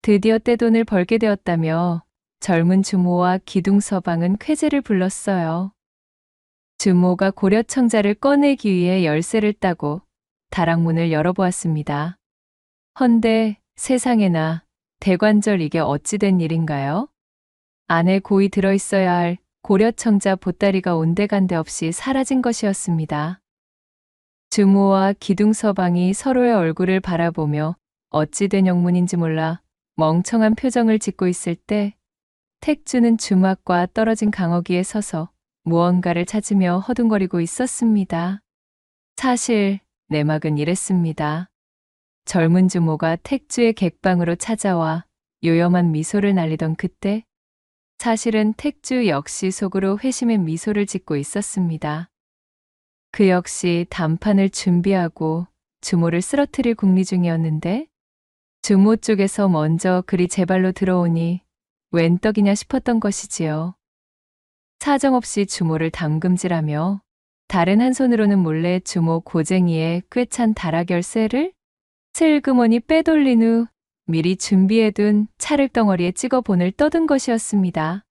드디어 떼돈을 벌게 되었다며 젊은 주모와 기둥서방은 쾌재를 불렀어요. 주모가 고려청자를 꺼내기 위해 열쇠를 따고 다락문을 열어보았습니다. 헌데 세상에나 대관절 이게 어찌 된 일인가요? 안에 고이 들어있어야 할 고려청자 보따리가 온데간데 없이 사라진 것이었습니다. 주모와 기둥서방이 서로의 얼굴을 바라보며 어찌 된 영문인지 몰라 멍청한 표정을 짓고 있을 때 택주는 주막과 떨어진 강어기에 서서 무언가를 찾으며 허둥거리고 있었습니다. 사실 내막은 이랬습니다. 젊은 주모가 택주의 객방으로 찾아와 요염한 미소를 날리던 그때 사실은 택주 역시 속으로 회심의 미소를 짓고 있었습니다. 그 역시 단판을 준비하고 주모를 쓰러뜨릴 궁리 중이었는데 주모 쪽에서 먼저 그리 제 발로 들어오니 웬 떡이냐 싶었던 것이지요. 사정없이 주모를 담금질하며 다른 한 손으로는 몰래 주모 고쟁이에 꿰찬 다락 열쇠를 슬그머니 빼돌린 후 미리 준비해둔 찰흙 덩어리에 찍어 본을 떠든 것이었습니다.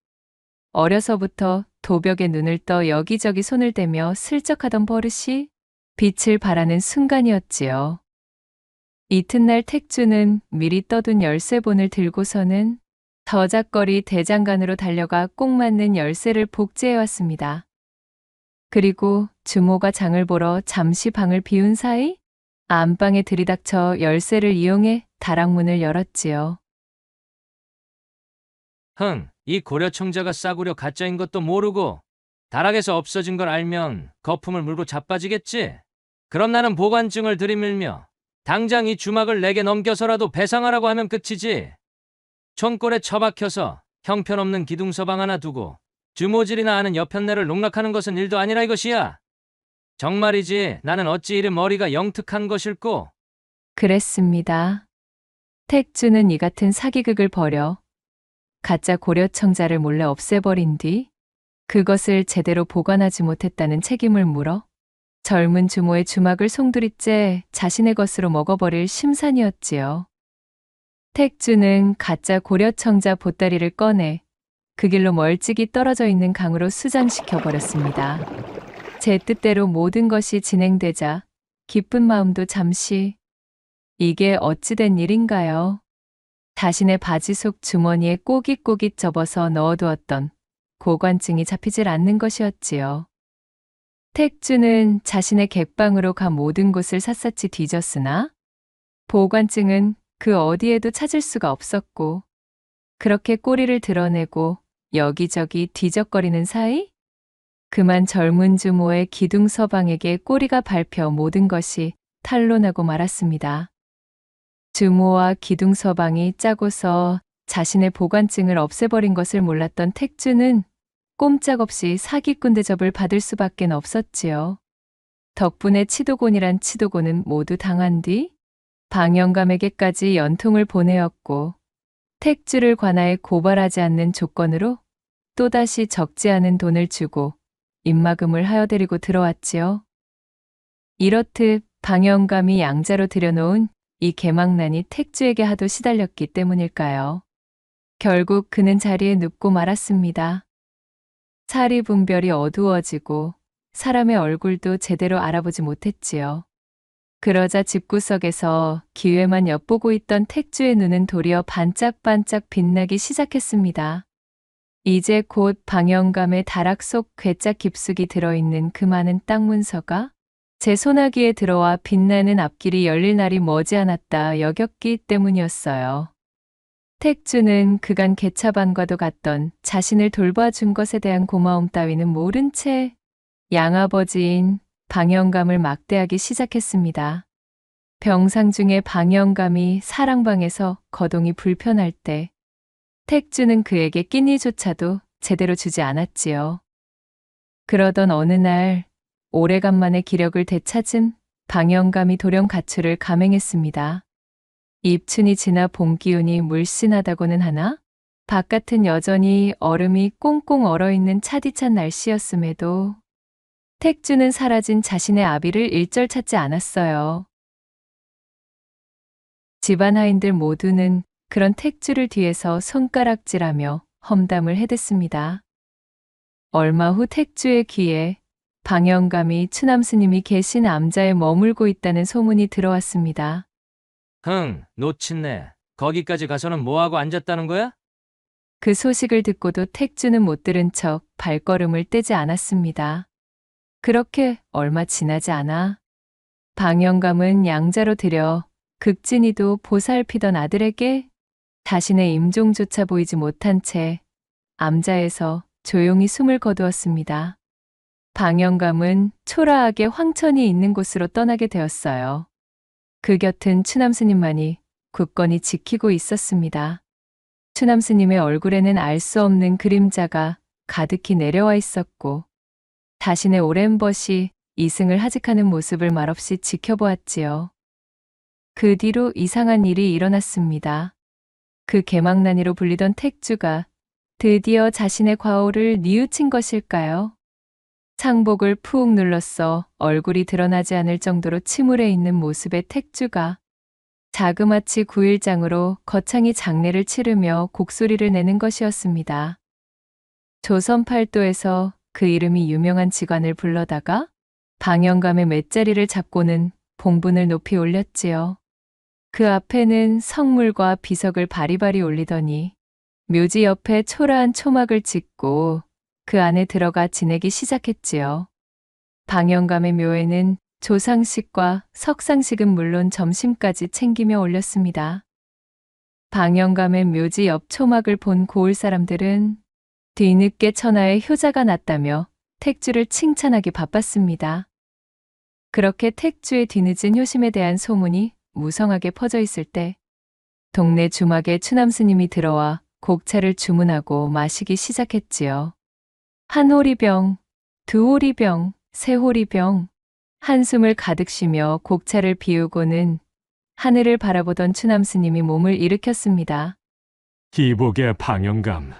어려서부터 도벽에 눈을 떠 여기저기 손을 대며 슬쩍하던 버릇이 빛을 발하는 순간이었지요. 이튿날 택주는 미리 떠둔 열쇠본을 들고서는 저작거리 대장간으로 달려가 꼭 맞는 열쇠를 복제해왔습니다. 그리고 주모가 장을 보러 잠시 방을 비운 사이 안방에 들이닥쳐 열쇠를 이용해 다락문을 열었지요. 이 고려청자가 싸구려 가짜인 것도 모르고 다락에서 없어진 걸 알면 거품을 물고 자빠지겠지? 그럼 나는 보관증을 들이밀며 당장 이 주막을 내게 넘겨서라도 배상하라고 하면 끝이지. 총골에 처박혀서 형편없는 기둥서방 하나 두고 주모질이나 하는 여편네를 농락하는 것은 일도 아니라 이것이야. 정말이지 나는 어찌 이리 머리가 영특한 것일꼬. 그랬습니다. 택주는 이 같은 사기극을 벌여 가짜 고려청자를 몰래 없애버린 뒤 그것을 제대로 보관하지 못했다는 책임을 물어 젊은 주모의 주막을 송두리째 자신의 것으로 먹어버릴 심산이었지요. 택주는 가짜 고려청자 보따리를 꺼내 그 길로 멀찍이 떨어져 있는 강으로 수장시켜버렸습니다. 제 뜻대로 모든 것이 진행되자 기쁜 마음도 잠시 이게 어찌 된 일인가요? 자신의 바지 속 주머니에 꼬깃꼬깃 접어서 넣어두었던 고관증이 잡히질 않는 것이었지요. 택주는 자신의 객방으로 가 모든 곳을 샅샅이 뒤졌으나 보관증은 그 어디에도 찾을 수가 없었고, 그렇게 꼬리를 드러내고 여기저기 뒤적거리는 사이 그만 젊은 주모의 기둥서방에게 꼬리가 밟혀 모든 것이 탄로나고 말았습니다. 주모와 기둥서방이 짜고서 자신의 보관증을 없애버린 것을 몰랐던 택주는 꼼짝없이 사기꾼 대접을 받을 수밖에 없었지요. 덕분에 치도곤이란 치도곤은 모두 당한 뒤 방영감에게까지 연통을 보내었고, 택주를 관하에 고발하지 않는 조건으로 또다시 적지 않은 돈을 주고 입막음을 하여 데리고 들어왔지요. 이렇듯 방영감이 양자로 들여놓은 이 개망난이 택주에게 하도 시달렸기 때문일까요? 결국 그는 자리에 눕고 말았습니다. 사리분별이 어두워지고 사람의 얼굴도 제대로 알아보지 못했지요. 그러자 집구석에서 기회만 엿보고 있던 택주의 눈은 도리어 반짝반짝 빛나기 시작했습니다. 이제 곧 방영감의 다락 속 괴짝 깊숙이 들어있는 그 많은 땅 문서가 제 소나기에 들어와 빛나는 앞길이 열릴 날이 머지않았다 여겼기 때문이었어요. 택주는 그간 개차반과도 같던 자신을 돌봐준 것에 대한 고마움 따위는 모른 채 양아버지인 방영감을 막대하기 시작했습니다. 병상 중에 방영감이 사랑방에서 거동이 불편할 때 택주는 그에게 끼니조차도 제대로 주지 않았지요. 그러던 어느 날 오래간만에 기력을 되찾은 방영감이 돌연 가출을 감행했습니다. 입춘이 지나 봄 기운이 물씬하다고는 하나 바깥은 여전히 얼음이 꽁꽁 얼어있는 차디찬 날씨였음에도 택주는 사라진 자신의 아비를 일절 찾지 않았어요. 집안 하인들 모두는 그런 택주를 뒤에서 손가락질하며 험담을 해댔습니다. 얼마 후 택주의 귀에 방영감이 추남스님이 계신 암자에 머물고 있다는 소문이 들어왔습니다. 놓친네. 거기까지 가서는 뭐하고 앉았다는 거야? 그 소식을 듣고도 택주는 못 들은 척 발걸음을 떼지 않았습니다. 그렇게 얼마 지나지 않아 방영감은 양자로 들여 극진이도 보살피던 아들에게 자신의 임종조차 보이지 못한 채 암자에서 조용히 숨을 거두었습니다. 방영감은 초라하게 황천이 있는 곳으로 떠나게 되었어요. 그 곁은 추남스님만이 굳건히 지키고 있었습니다. 추남스님의 얼굴에는 알 수 없는 그림자가 가득히 내려와 있었고 자신의 오랜 벗이 이승을 하직하는 모습을 말없이 지켜보았지요. 그 뒤로 이상한 일이 일어났습니다. 그 개망난이로 불리던 택주가 드디어 자신의 과오를 뉘우친 것일까요? 상복을 푹 눌렀어 얼굴이 드러나지 않을 정도로 침울해 있는 모습의 택주가 자그마치 9일장으로 거창히 장례를 치르며 곡소리를 내는 것이었습니다. 조선 팔도에서 그 이름이 유명한 직관을 불러다가 방영감의 맷자리를 잡고는 봉분을 높이 올렸지요. 그 앞에는 성물과 비석을 바리바리 올리더니 묘지 옆에 초라한 초막을 짓고 그 안에 들어가 지내기 시작했지요. 방영감의 묘에는 조상식과 석상식은 물론 점심까지 챙기며 올렸습니다. 방영감의 묘지 옆 초막을 본 고을 사람들은 뒤늦게 천하에 효자가 났다며 택주를 칭찬하기 바빴습니다. 그렇게 택주의 뒤늦은 효심에 대한 소문이 무성하게 퍼져 있을 때 동네 주막에 추남스님이 들어와 곡차를 주문하고 마시기 시작했지요. 한 호리병, 두 호리병, 세 호리병, 한숨을 가득 쉬며 곡차를 비우고는 하늘을 바라보던 추남스님이 몸을 일으켰습니다. 이복의 방영감,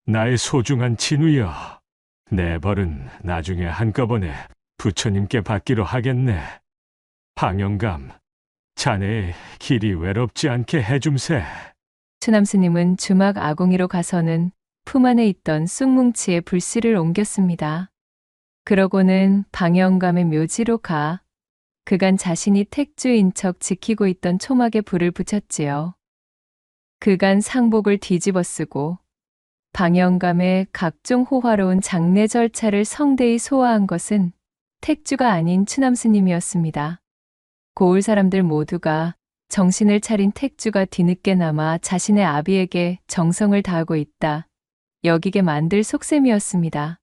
나의 소중한 진우여. 내 벌은 나중에 한꺼번에 부처님께 받기로 하겠네. 방영감, 자네의 길이 외롭지 않게 해줌세. 추남스님은 주막 아궁이로 가서는 품 안에 있던 쑥뭉치에 불씨를 옮겼습니다. 그러고는 방영감의 묘지로 가 그간 자신이 택주인 척 지키고 있던 초막에 불을 붙였지요. 그간 상복을 뒤집어 쓰고 방영감의 각종 호화로운 장례 절차를 성대히 소화한 것은 택주가 아닌 추남스님이었습니다. 고을 사람들 모두가 정신을 차린 택주가 뒤늦게나마 자신의 아비에게 정성을 다하고 있다 여기게 만들 속셈이었습니다.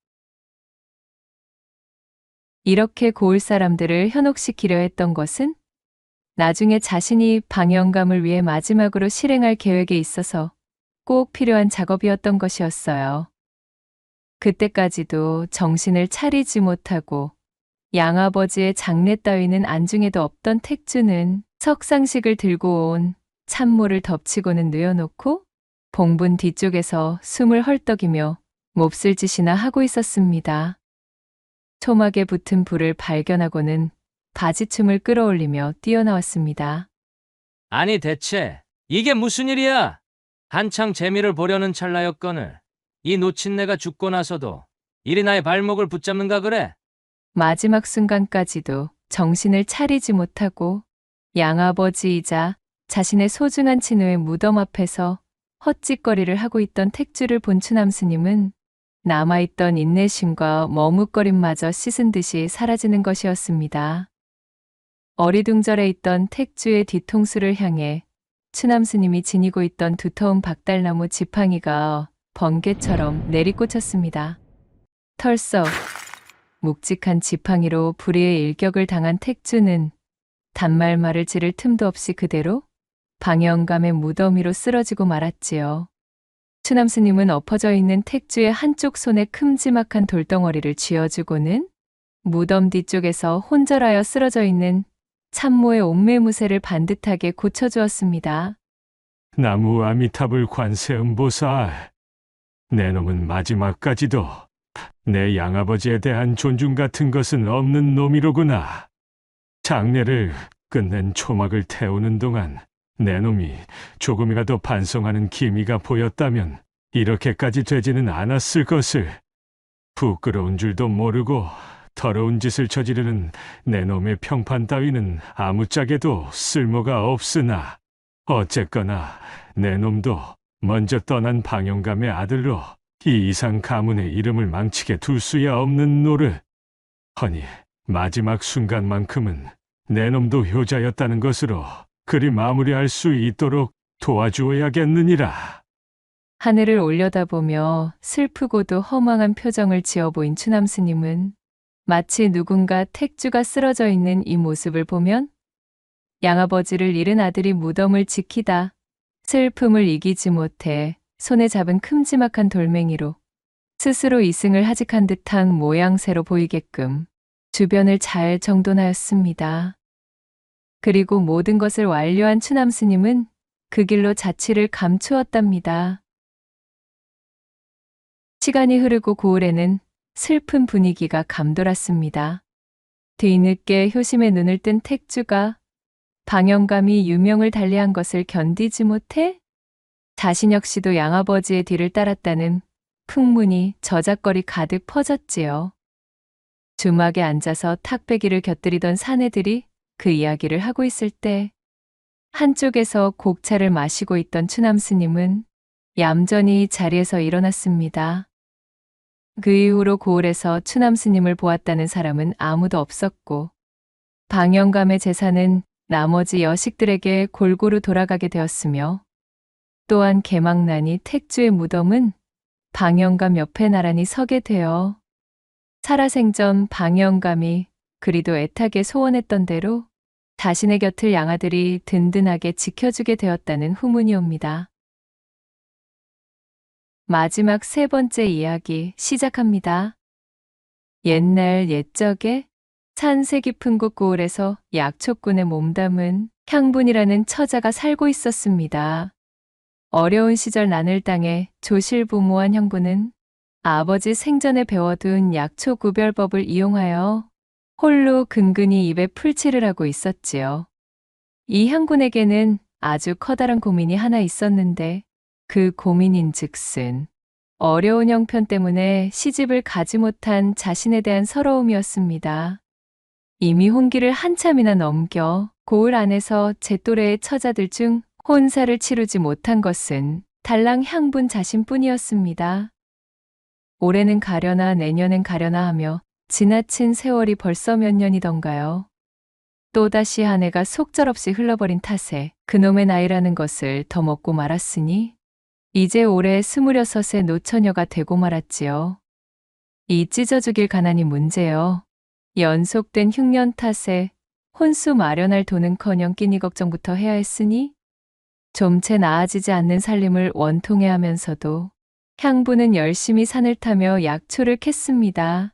이렇게 고을 사람들을 현혹시키려 했던 것은 나중에 자신이 방영감을 위해 마지막으로 실행할 계획에 있어서 꼭 필요한 작업이었던 것이었어요. 그때까지도 정신을 차리지 못하고 양아버지의 장례 따위는 안중에도 없던 택주는 석상식을 들고 온 참모를 덮치고는 뉘어놓고 봉분 뒤쪽에서 숨을 헐떡이며 몹쓸 짓이나 하고 있었습니다. 초막에 붙은 불을 발견하고는 바지춤을 끌어올리며 뛰어나왔습니다. 아니 대체 이게 무슨 일이야? 한창 재미를 보려는 찰나였거늘 이 노친네가 죽고 나서도 이리 나의 발목을 붙잡는가 그래? 마지막 순간까지도 정신을 차리지 못하고 양아버지이자 자신의 소중한 친우의 무덤 앞에서 헛짓거리를 하고 있던 택주를 본 추남스님은 남아있던 인내심과 머뭇거림마저 씻은 듯이 사라지는 것이었습니다. 어리둥절해 있던 택주의 뒤통수를 향해 추남스님이 지니고 있던 두터운 박달나무 지팡이가 번개처럼 내리꽂혔습니다. 털썩 묵직한 지팡이로 불의의 일격을 당한 택주는 단말말을 지를 틈도 없이 그대로 방영감의 무덤 위로 쓰러지고 말았지요. 추남스님은 엎어져 있는 택주의 한쪽 손에 큼지막한 돌덩어리를 쥐어주고는 무덤 뒤쪽에서 혼절하여 쓰러져 있는 참모의 옥매무새를 반듯하게 고쳐주었습니다. 나무 아미타불 관세음보살, 내 놈은 마지막까지도 내 양아버지에 대한 존중 같은 것은 없는 놈이로구나. 장례를 끝낸 초막을 태우는 동안 내 놈이 조금이라도 반성하는 기미가 보였다면 이렇게까지 되지는 않았을 것을. 부끄러운 줄도 모르고 더러운 짓을 저지르는 내 놈의 평판 따위는 아무짝에도 쓸모가 없으나 어쨌거나 내 놈도 먼저 떠난 방영감의 아들로 이 이상 가문의 이름을 망치게 둘 수야 없는 노릇. 허니 마지막 순간만큼은 내 놈도 효자였다는 것으로 그리 마무리할 수 있도록 도와주어야겠느니라. 하늘을 올려다보며 슬프고도 허망한 표정을 지어 보인 추남스님은 마치 누군가 택주가 쓰러져 있는 이 모습을 보면 양아버지를 잃은 아들이 무덤을 지키다 슬픔을 이기지 못해 손에 잡은 큼지막한 돌멩이로 스스로 이승을 하직한 듯한 모양새로 보이게끔 주변을 잘 정돈하였습니다. 그리고 모든 것을 완료한 추남스님은 그 길로 자취를 감추었답니다. 시간이 흐르고 고을에는 슬픈 분위기가 감돌았습니다. 뒤늦게 효심에 눈을 뜬 택주가 방영감이 유명을 달리한 것을 견디지 못해 자신 역시도 양아버지의 뒤를 따랐다는 풍문이 저작거리 가득 퍼졌지요. 주막에 앉아서 탁배기를 곁들이던 사내들이 그 이야기를 하고 있을 때 한쪽에서 곡차를 마시고 있던 추남스님은 얌전히 자리에서 일어났습니다. 그 이후로 고을에서 추남스님을 보았다는 사람은 아무도 없었고 방영감의 재산은 나머지 여식들에게 골고루 돌아가게 되었으며 또한 개망난이 택주의 무덤은 방영감 옆에 나란히 서게 되어 살아생전 방영감이 그리도 애타게 소원했던 대로 자신의 곁을 양아들이 든든하게 지켜주게 되었다는 후문이 옵니다. 마지막 세 번째 이야기 시작합니다. 옛날 옛적에 산세 깊은 곳 고을에서 약초꾼의 몸담은 향분이라는 처자가 살고 있었습니다. 어려운 시절 난을 당해 조실부모한 형부는 아버지 생전에 배워둔 약초 구별법을 이용하여 홀로 근근히 입에 풀칠을 하고 있었지요. 이 향군에게는 아주 커다란 고민이 하나 있었는데 그 고민인즉슨 어려운 형편 때문에 시집을 가지 못한 자신에 대한 서러움이었습니다. 이미 혼기를 한참이나 넘겨 고을 안에서 제 또래의 처자들 중 혼사를 치르지 못한 것은 달랑 향분 자신뿐이었습니다. 올해는 가려나 내년엔 가려나 하며 지나친 세월이 벌써 몇 년이던가요. 또다시 한 해가 속절없이 흘러버린 탓에 그놈의 나이라는 것을 더 먹고 말았으니 이제 올해 26의 노처녀가 되고 말았지요. 이 찢어 죽일 가난이 문제요. 연속된 흉년 탓에 혼수 마련할 돈은커녕 끼니 걱정부터 해야 했으니 좀 채 나아지지 않는 살림을 원통해 하면서도 향부는 열심히 산을 타며 약초를 캤습니다.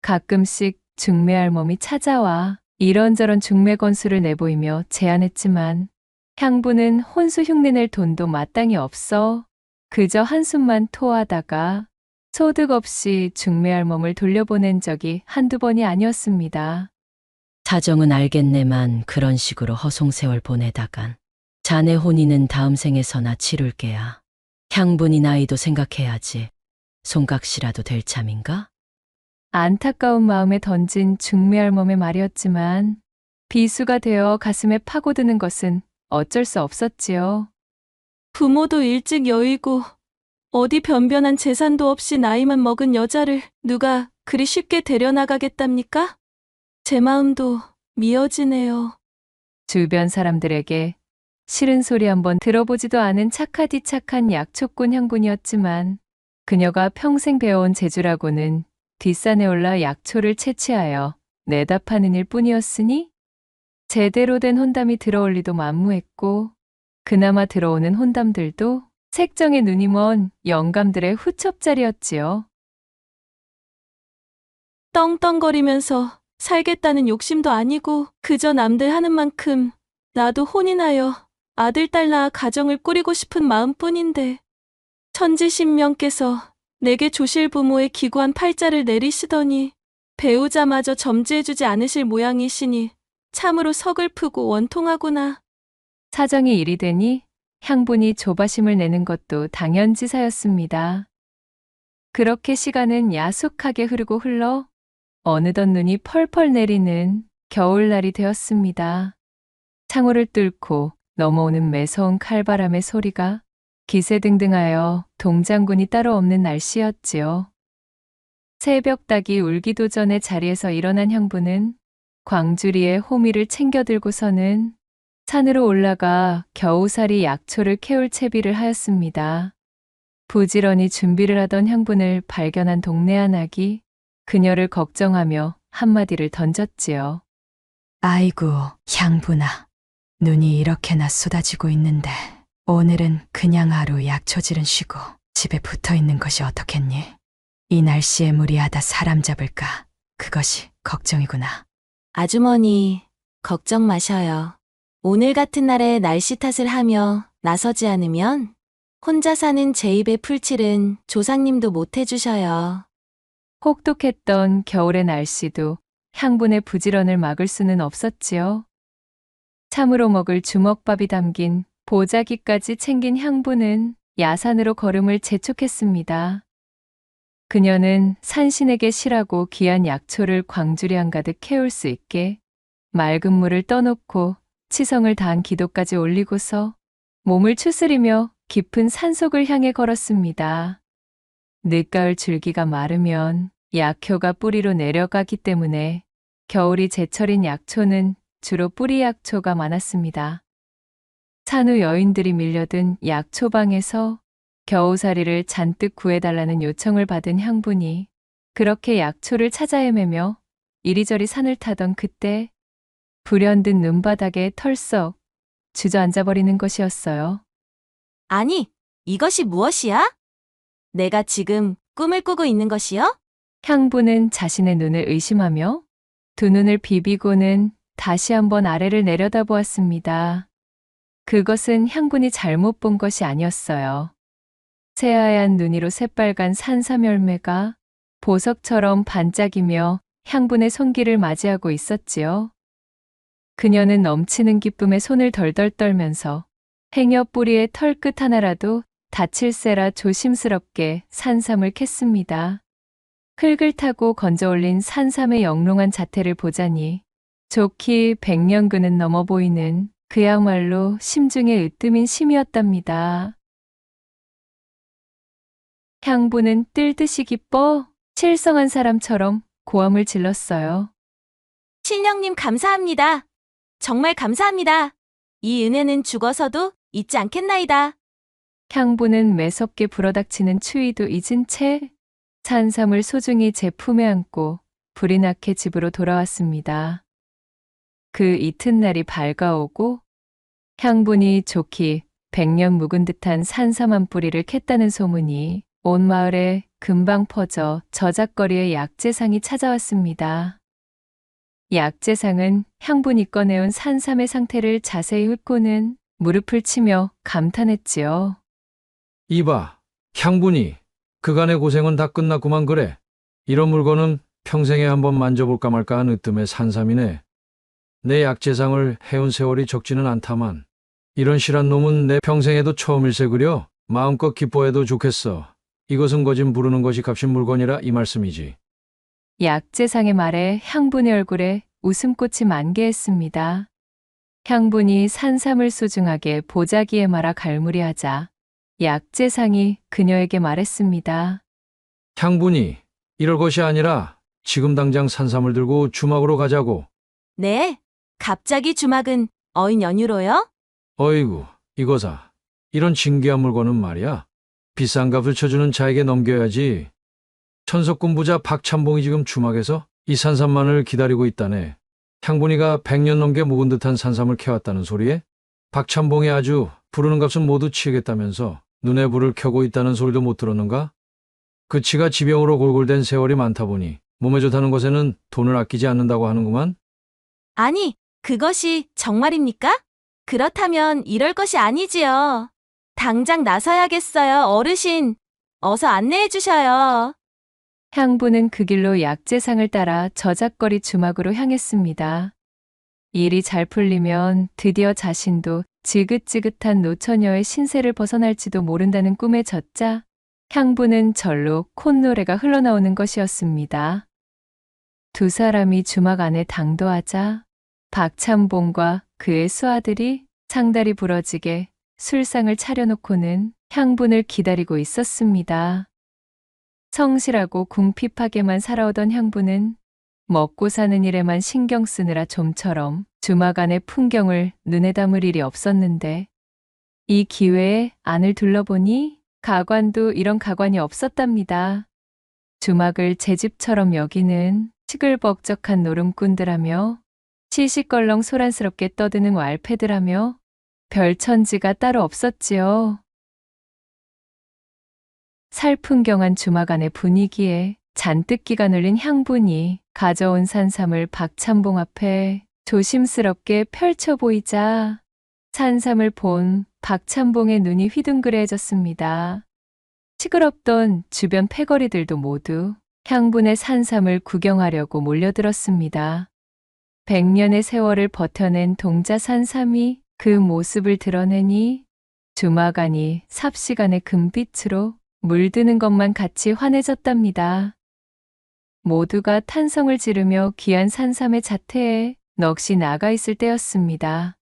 가끔씩 중매할멈이 찾아와 이런저런 중매 건수를 내보이며 제안했지만 향부는 혼수 흉내낼 돈도 마땅히 없어 그저 한숨만 토하다가 소득 없이 중매할멈을 돌려보낸 적이 한두 번이 아니었습니다. 사정은 알겠네만 그런 식으로 허송세월 보내다간 자네 혼인은 다음 생에서나 치룰게야. 향분이 나이도 생각해야지. 송각시라도 될 참인가? 안타까운 마음에 던진 중매할멈의 말이었지만 비수가 되어 가슴에 파고드는 것은 어쩔 수 없었지요. 부모도 일찍 여의고 어디 변변한 재산도 없이 나이만 먹은 여자를 누가 그리 쉽게 데려나가겠답니까? 제 마음도 미어지네요. 주변 사람들에게 싫은 소리 한번 들어보지도 않은 착하디 착한 약초꾼 향분이었지만 그녀가 평생 배워온 재주라고는 뒷산에 올라 약초를 채취하여 내다 파는 일 뿐이었으니 제대로 된 혼담이 들어올 리도 만무했고 그나마 들어오는 혼담들도 색정의 눈이 먼 영감들의 후첩자리였지요. 떵떵거리면서 살겠다는 욕심도 아니고 그저 남들 하는 만큼 나도 혼인하여 아들 딸 낳아 가정을 꾸리고 싶은 마음뿐인데 천지신명께서 내게 조실 부모의 기구한 팔자를 내리시더니 배우자마저 점지해주지 않으실 모양이시니 참으로 서글프고 원통하구나. 사정이 이리 되니 향분이 조바심을 내는 것도 당연지사였습니다. 그렇게 시간은 야속하게 흐르고 흘러 어느덧 눈이 펄펄 내리는 겨울날이 되었습니다. 창호를 뚫고 넘어오는 매서운 칼바람의 소리가 기세등등하여 동장군이 따로 없는 날씨였지요. 새벽닭이 울기도 전에 자리에서 일어난 향부는 광주리에 호미를 챙겨 들고서는 산으로 올라가 겨우살이 약초를 캐올 채비를 하였습니다. 부지런히 준비를 하던 향분을 발견한 동네 한 아기, 그녀를 걱정하며 한마디를 던졌지요. 아이고, 향분아. 눈이 이렇게나 쏟아지고 있는데 오늘은 그냥 하루 약초질은 쉬고 집에 붙어 있는 것이 어떻겠니? 이 날씨에 무리하다 사람 잡을까? 그것이 걱정이구나. 아주머니, 걱정 마셔요. 오늘 같은 날에 날씨 탓을 하며 나서지 않으면 혼자 사는 제 입에 풀칠은 조상님도 못 해주셔요. 혹독했던 겨울의 날씨도 향분의 부지런을 막을 수는 없었지요. 참으로 먹을 주먹밥이 담긴 보자기까지 챙긴 향부는 야산으로 걸음을 재촉했습니다. 그녀는 산신에게 실하고 귀한 약초를 광주리 한가득 캐올 수 있게 맑은 물을 떠놓고 치성을 다한 기도까지 올리고서 몸을 추스리며 깊은 산속을 향해 걸었습니다. 늦가을 줄기가 마르면 약효가 뿌리로 내려가기 때문에 겨울이 제철인 약초는 주로 뿌리 약초가 많았습니다. 산후 여인들이 밀려든 약초방에서 겨우살이를 잔뜩 구해달라는 요청을 받은 향분이 그렇게 약초를 찾아 헤매며 이리저리 산을 타던 그때 불현듯 눈바닥에 털썩 주저앉아버리는 것이었어요. 아니, 이것이 무엇이야? 내가 지금 꿈을 꾸고 있는 것이요? 향부는 자신의 눈을 의심하며 두 눈을 비비고는 다시 한번 아래를 내려다보았습니다. 그것은 향군이 잘못 본 것이 아니었어요. 새하얀 눈이로 새빨간 산삼 열매가 보석처럼 반짝이며 향분의 손길을 맞이하고 있었지요. 그녀는 넘치는 기쁨에 손을 덜덜 떨면서 행여 뿌리의 털끝 하나라도 다칠세라 조심스럽게 산삼을 캤습니다. 흙을 타고 건져 올린 산삼의 영롱한 자태를 보자니 좋기 100년근은 넘어 보이는 그야말로 심중에 으뜸인 심이었답니다. 향부는 뜰 듯이 기뻐 실성한 사람처럼 고함을 질렀어요. 신령님 감사합니다. 정말 감사합니다. 이 은혜는 죽어서도 잊지 않겠나이다. 향부는 매섭게 불어닥치는 추위도 잊은 채 산삼을 소중히 제 품에 안고 불이 나게 집으로 돌아왔습니다. 그 이튿날이 밝아오고 향분이 좋기 100년 묵은 듯한 산삼 한 뿌리를 캤다는 소문이 온 마을에 금방 퍼져 저작거리의 약재상이 찾아왔습니다. 약재상은 향분이 꺼내온 산삼의 상태를 자세히 훑고는 무릎을 치며 감탄했지요. 이봐, 향분이 그간의 고생은 다 끝났구만 그래. 이런 물건은 평생에 한번 만져볼까 말까 한 으뜸의 산삼이네. 내 약재상을 해온 세월이 적지는 않다만 이런 실한 놈은 내 평생에도 처음일세 그려. 마음껏 기뻐해도 좋겠어. 이것은 거진 부르는 것이 값인 물건이라 이 말씀이지. 약재상의 말에 향분의 얼굴에 웃음꽃이 만개했습니다. 향분이 산삼을 소중하게 보자기에 말아 갈무리하자 약재상이 그녀에게 말했습니다. 향분이 이럴 것이 아니라 지금 당장 산삼을 들고 주막으로 가자고. 네, 갑자기 주막은 어인 연유로요? 어이구, 이거사. 이런 진귀한 물건은 말이야. 비싼 값을 쳐주는 자에게 넘겨야지. 천석군 부자 박찬봉이 지금 주막에서 이 산삼만을 기다리고 있다네. 향분이가 100년 넘게 묵은 듯한 산삼을 캐왔다는 소리에 박찬봉이 아주 부르는 값은 모두 치겠다면서 눈에 불을 켜고 있다는 소리도 못 들었는가? 그치가 지병으로 골골댄 세월이 많다 보니 몸에 좋다는 것에는 돈을 아끼지 않는다고 하는구만. 아니, 그것이 정말입니까? 그렇다면 이럴 것이 아니지요. 당장 나서야겠어요, 어르신. 어서 안내해 주셔요. 향부는 그 길로 약재상을 따라 저작거리 주막으로 향했습니다. 일이 잘 풀리면 드디어 자신도 지긋지긋한 노처녀의 신세를 벗어날지도 모른다는 꿈에 젖자 향부는 절로 콧노래가 흘러나오는 것이었습니다. 두 사람이 주막 안에 당도하자 박찬봉과 그의 수아들이 상다리 부러지게 술상을 차려놓고는 향분을 기다리고 있었습니다. 성실하고 궁핍하게만 살아오던 향부는 먹고 사는 일에만 신경 쓰느라 좀처럼 주막 안의 풍경을 눈에 담을 일이 없었는데 이 기회에 안을 둘러보니 가관도 이런 가관이 없었답니다. 주막을 제 집처럼 여기는 시끌벅적한 노름꾼들하며 시시껄렁 소란스럽게 떠드는 왈패들하며 별천지가 따로 없었지요. 살풍경한 주막 안의 분위기에 잔뜩 기가 눌린 향분이 가져온 산삼을 박찬봉 앞에 조심스럽게 펼쳐 보이자 산삼을 본 박찬봉의 눈이 휘둥그레해졌습니다. 시끄럽던 주변 패거리들도 모두 향분의 산삼을 구경하려고 몰려들었습니다. 100년의 세월을 버텨낸 동자 산삼이 그 모습을 드러내니 주막 안이 삽시간의 금빛으로 물드는 것만 같이 환해졌답니다. 모두가 탄성을 지르며 귀한 산삼의 자태에 넋이 나가 있을 때였습니다.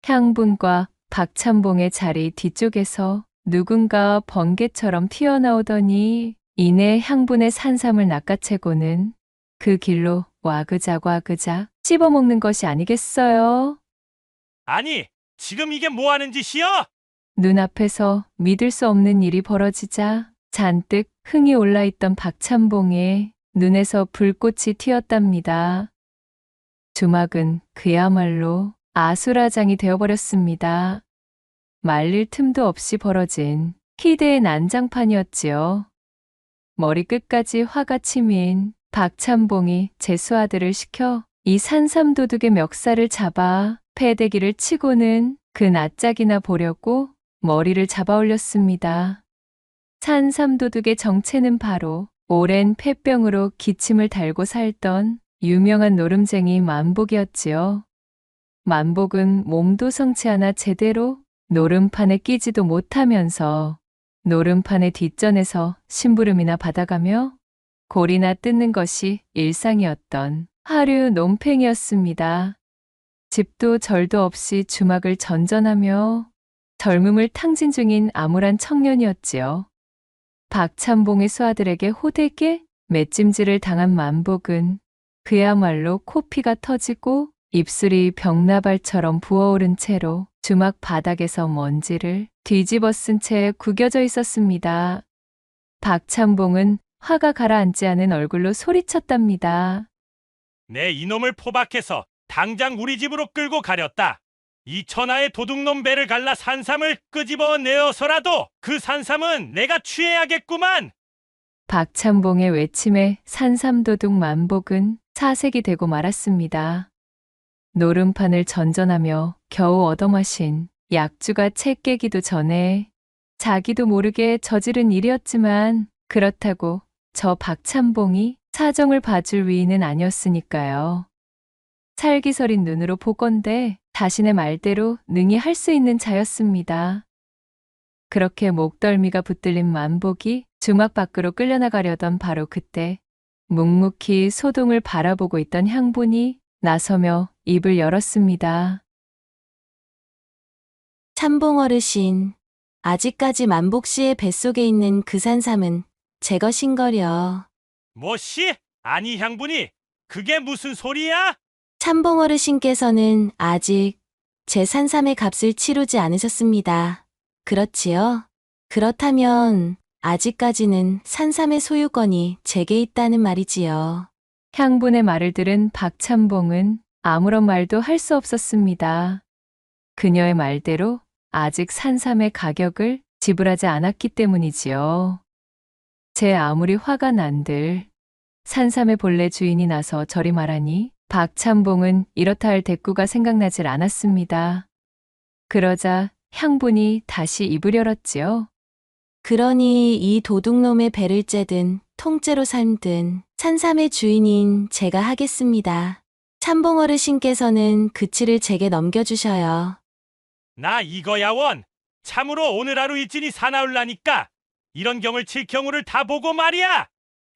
향분과 박찬봉의 자리 뒤쪽에서 누군가 번개처럼 튀어나오더니 이내 향분의 산삼을 낚아채고는 그 길로 와그작 씹어먹는 것이 아니겠어요? 아니, 지금 이게 뭐 하는 짓이야? 눈앞에서 믿을 수 없는 일이 벌어지자 잔뜩 흥이 올라있던 박찬봉의 눈에서 불꽃이 튀었답니다. 주막은 그야말로 아수라장이 되어버렸습니다. 말릴 틈도 없이 벌어진 희대의 난장판이었지요. 머리끝까지 화가 치민 박찬봉이 제수아들을 시켜 이 산삼도둑의 멱살을 잡아 패대기를 치고는 그 낯짝이나 보려고 머리를 잡아 올렸습니다. 산삼도둑의 정체는 바로 오랜 폐병으로 기침을 달고 살던 유명한 노름쟁이 만복이었지요. 만복은 몸도 성치 않아 제대로 노름판에 끼지도 못하면서 노름판의 뒷전에서 심부름이나 받아가며 골이나 뜯는 것이 일상이었던 하류 논팽이였습니다. 집도 절도 없이 주막을 전전하며 젊음을 탕진 중인 암울한 청년이었지요. 박찬봉의 수아들에게 호되게 맷찜질을 당한 만복은 그야말로 코피가 터지고 입술이 벽나발처럼 부어오른 채로 주막 바닥에서 먼지를 뒤집어 쓴 채 구겨져 있었습니다. 박찬봉은 화가 가라앉지 않은 얼굴로 소리쳤답니다. 내 이놈을 포박해서 당장 우리 집으로 끌고 가렸다. 이 천하의 도둑놈 배를 갈라 산삼을 끄집어 내어서라도 그 산삼은 내가 취해야겠구만. 박찬봉의 외침에 산삼도둑 만복은 사색이 되고 말았습니다. 노름판을 전전하며 겨우 얻어마신 약주가 채 깨기도 전에 자기도 모르게 저지른 일이었지만 그렇다고 저 박찬봉이 사정을 봐줄 위인은 아니었으니까요. 살기서린 눈으로 보건대 자신의 말대로 능히 할 수 있는 자였습니다. 그렇게 목덜미가 붙들린 만복이 주막 밖으로 끌려나가려던 바로 그때 묵묵히 소동을 바라보고 있던 향분이 나서며 입을 열었습니다. 참봉 어르신, 아직까지 만복 씨의 뱃속에 있는 그 산삼은 제 것인거려. 뭐시? 아니 향분이 그게 무슨 소리야? 참봉 어르신께서는 아직 제 산삼의 값을 치르지 않으셨습니다. 그렇지요? 그렇다면 아직까지는 산삼의 소유권이 제게 있다는 말이지요. 향분의 말을 들은 박찬봉은 아무런 말도 할 수 없었습니다. 그녀의 말대로 아직 산삼의 가격을 지불하지 않았기 때문이지요. 제 아무리 화가 난들 산삼의 본래 주인이 나서 저리 말하니 박찬봉은 이렇다 할 대꾸가 생각나질 않았습니다. 그러자 향분이 다시 입을 열었지요. 그러니 이 도둑놈의 배를 째든 통째로 삶든 산삼의 주인인 제가 하겠습니다. 참봉 어르신께서는 그치를 제게 넘겨주셔요. 나 이거야 원. 참으로 오늘 하루 일진이 사나울라니까 이런 경을 칠 경우를 다 보고 말이야.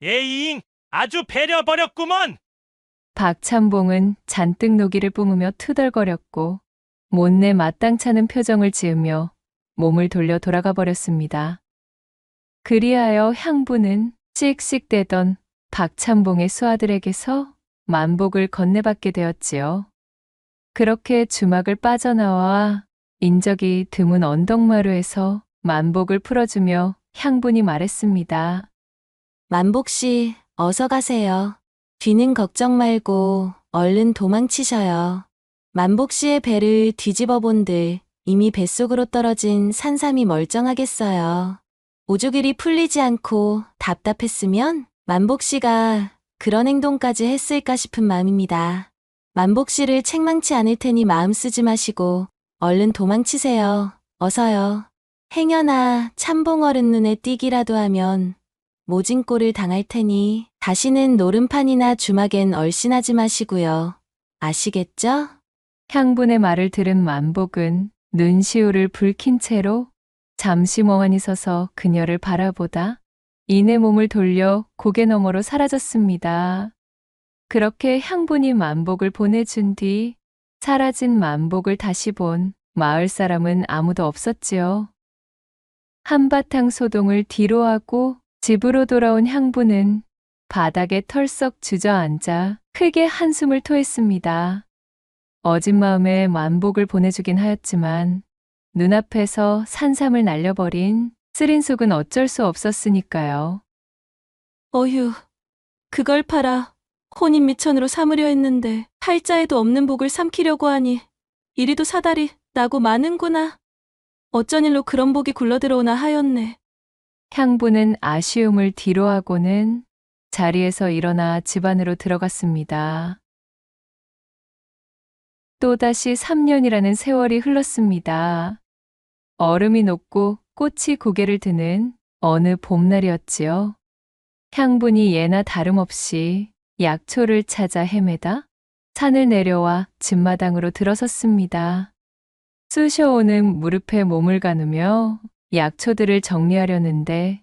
에이잉 아주 배려버렸구먼. 박찬봉은 잔뜩 노기를 뿜으며 투덜거렸고 못내 마땅찮은 표정을 지으며 몸을 돌려 돌아가 버렸습니다. 그리하여 향부는 씩씩대던 박찬봉의 수하들에게서 만복을 건네받게 되었지요. 그렇게 주막을 빠져나와 인적이 드문 언덕마루에서 만복을 풀어주며 향분이 말했습니다. 만복 씨, 어서 가세요. 뒤는 걱정 말고 얼른 도망치셔요. 만복 씨의 배를 뒤집어 본들 이미 뱃속으로 떨어진 산삼이 멀쩡하겠어요. 오죽일이 풀리지 않고 답답했으면 만복 씨가 그런 행동까지 했을까 싶은 마음입니다. 만복 씨를 책망치 않을 테니 마음 쓰지 마시고 얼른 도망치세요. 어서요. 행여나 참봉 어른 눈에 띄기라도 하면 모진 꼴을 당할 테니 다시는 노름판이나 주막엔 얼씬하지 마시고요. 아시겠죠? 향분의 말을 들은 만복은 눈시울을 붉힌 채로 잠시 멍하니 서서 그녀를 바라보다 이내 몸을 돌려 고개 너머로 사라졌습니다. 그렇게 향분이 만복을 보내준 뒤 사라진 만복을 다시 본 마을 사람은 아무도 없었지요. 한바탕 소동을 뒤로하고 집으로 돌아온 향부는 바닥에 털썩 주저앉아 크게 한숨을 토했습니다. 어진 마음에 만복을 보내주긴 하였지만 눈앞에서 산삼을 날려버린 쓰린 속은 어쩔 수 없었으니까요. 어휴, 그걸 팔아 혼인 미천으로 삼으려 했는데 팔자에도 없는 복을 삼키려고 하니 이리도 사달이 나고 마는구나. 어쩐 일로 그런 복이 굴러들어오나 하였네. 향부는 아쉬움을 뒤로하고는 자리에서 일어나 집 안으로 들어갔습니다. 또다시 3년이라는 세월이 흘렀습니다. 얼음이 녹고 꽃이 고개를 드는 어느 봄날이었지요. 향분이 예나 다름없이 약초를 찾아 헤매다 산을 내려와 집마당으로 들어섰습니다. 쑤셔오는 무릎에 몸을 가누며 약초들을 정리하려는데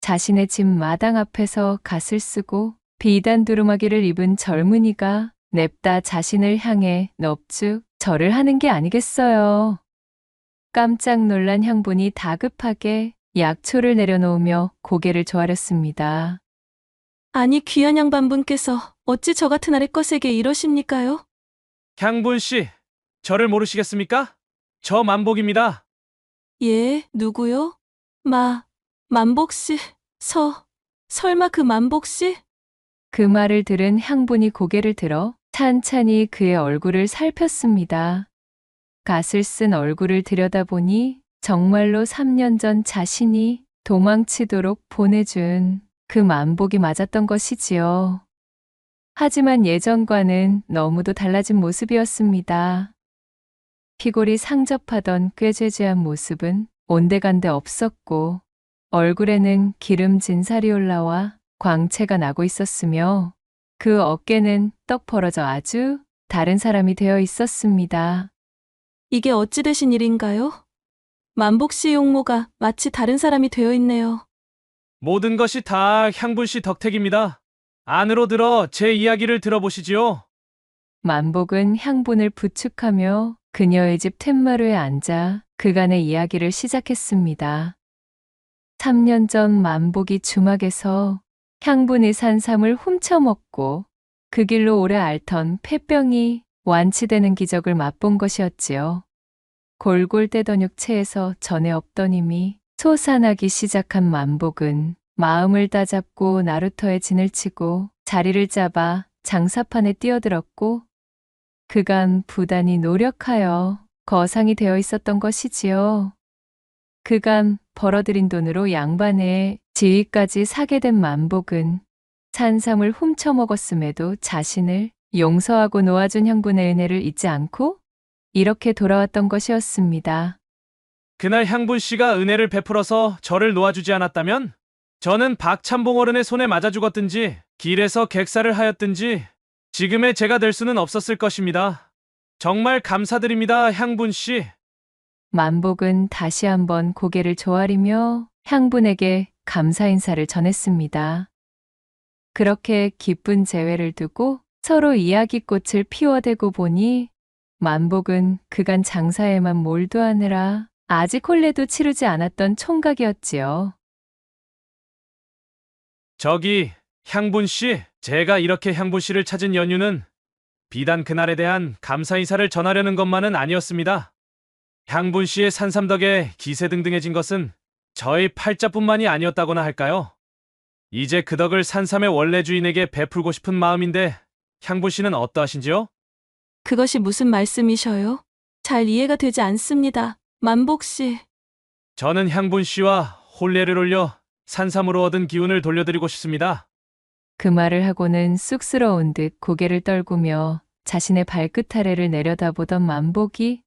자신의 집 마당 앞에서 갓을 쓰고 비단 두루마기를 입은 젊은이가 냅다 자신을 향해 넙죽 절을 하는 게 아니겠어요. 깜짝 놀란 향분이 다급하게 약초를 내려놓으며 고개를 조아렸습니다. 아니 귀한 양반분께서 어찌 저 같은 아래 것에게 이러십니까요? 향분 씨, 저를 모르시겠습니까? 저 만복입니다. 예, 누구요? 만복씨, 설마 그 만복씨? 그 말을 들은 향분이 고개를 들어 찬찬히 그의 얼굴을 살폈습니다. 갓을 쓴 얼굴을 들여다보니 정말로 3년 전 자신이 도망치도록 보내준 그 만복이 맞았던 것이지요. 하지만 예전과는 너무도 달라진 모습이었습니다. 피골이 상접하던 꾀죄죄한 모습은 온데간데 없었고 얼굴에는 기름진 살이 올라와 광채가 나고 있었으며 그 어깨는 떡 벌어져 아주 다른 사람이 되어 있었습니다. 이게 어찌 되신 일인가요? 만복씨 용모가 마치 다른 사람이 되어 있네요. 모든 것이 다 향분 씨 덕택입니다. 안으로 들어 제 이야기를 들어보시지요. 만복은 향분을 부축하며 그녀의 집 툇마루에 앉아 그간의 이야기를 시작했습니다. 3년 전 만복이 주막에서 향분이 산 삶을 훔쳐먹고 그 길로 오래 앓던 폐병이 완치되는 기적을 맛본 것이었지요. 골골 떼던 육체에서 전에 없던 힘이 솟아나기 시작한 만복은 마음을 다잡고 나루터에 진을 치고 자리를 잡아 장사판에 뛰어들었고 그간 부단히 노력하여 거상이 되어 있었던 것이지요. 그간 벌어들인 돈으로 양반의 지위까지 사게 된 만복은 산삼을 훔쳐먹었음에도 자신을 용서하고 놓아준 향분의 은혜를 잊지 않고 이렇게 돌아왔던 것이었습니다. 그날 향분 씨가 은혜를 베풀어서 저를 놓아주지 않았다면 저는 박찬봉 어른의 손에 맞아 죽었든지 길에서 객사를 하였든지 지금의 제가 될 수는 없었을 것입니다. 정말 감사드립니다, 향분 씨. 만복은 다시 한번 고개를 조아리며 향분에게 감사 인사를 전했습니다. 그렇게 기쁜 재회를 두고 서로 이야기꽃을 피워대고 보니 만복은 그간 장사에만 몰두하느라 아직 혼례도 치르지 않았던 총각이었지요. 저기 향분 씨, 제가 이렇게 향분 씨를 찾은 연유는 비단 그날에 대한 감사 인사를 전하려는 것만은 아니었습니다. 향분 씨의 산삼 덕에 기세등등해진 것은 저희 팔자뿐만이 아니었다고나 할까요? 이제 그 덕을 산삼의 원래 주인에게 베풀고 싶은 마음인데 향분 씨는 어떠하신지요? 그것이 무슨 말씀이셔요? 잘 이해가 되지 않습니다. 만복씨. 저는 향분 씨와 혼례를 올려 산삼으로 얻은 기운을 돌려드리고 싶습니다. 그 말을 하고는 쑥스러운 듯 고개를 떨구며 자신의 발끝 아래를 내려다보던 만복이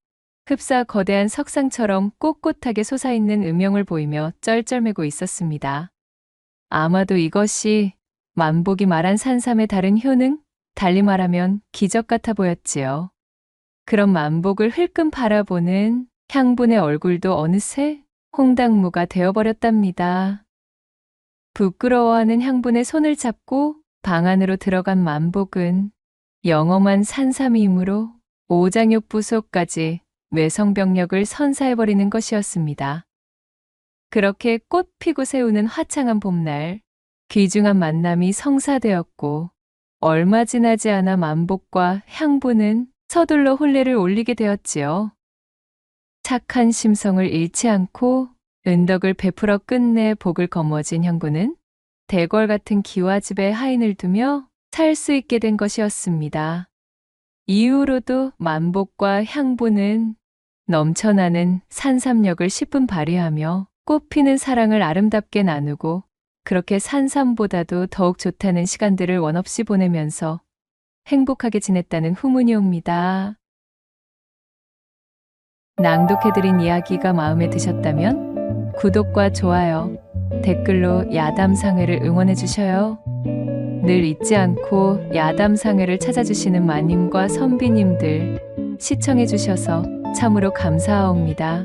흡사 거대한 석상처럼 꼿꼿하게 솟아있는 음영을 보이며 쩔쩔매고 있었습니다. 아마도 이것이 만복이 말한 산삼의 다른 효능? 달리 말하면 기적 같아 보였지요. 그런 만복을 흘끔 바라보는 향분의 얼굴도 어느새 홍당무가 되어버렸답니다. 부끄러워하는 향분의 손을 잡고 방 안으로 들어간 만복은 영험한 산삼의 힘으로 오장육 부소까지 외성병력을 선사해버리는 것이었습니다. 그렇게 꽃 피고 새우는 화창한 봄날, 귀중한 만남이 성사되었고 얼마 지나지 않아 만복과 향분은 서둘러 혼례를 올리게 되었지요. 착한 심성을 잃지 않고 은덕을 베풀어 끝내 복을 거머쥔 향분은 대궐 같은 기와집에 하인을 두며 살 수 있게 된 것이었습니다. 이후로도 만복과 향분은 넘쳐나는 산삼력을 10분 발휘하며 꽃피는 사랑을 아름답게 나누고 그렇게 산삼보다도 더욱 좋다는 시간들을 원없이 보내면서 행복하게 지냈다는 후문이 옵니다. 낭독해드린 이야기가 마음에 드셨다면 구독과 좋아요, 댓글로 야담상회를 응원해 주셔요. 늘 잊지 않고 야담상회를 찾아주시는 마님과 선비님들 시청해 주셔서 참으로 감사하옵니다.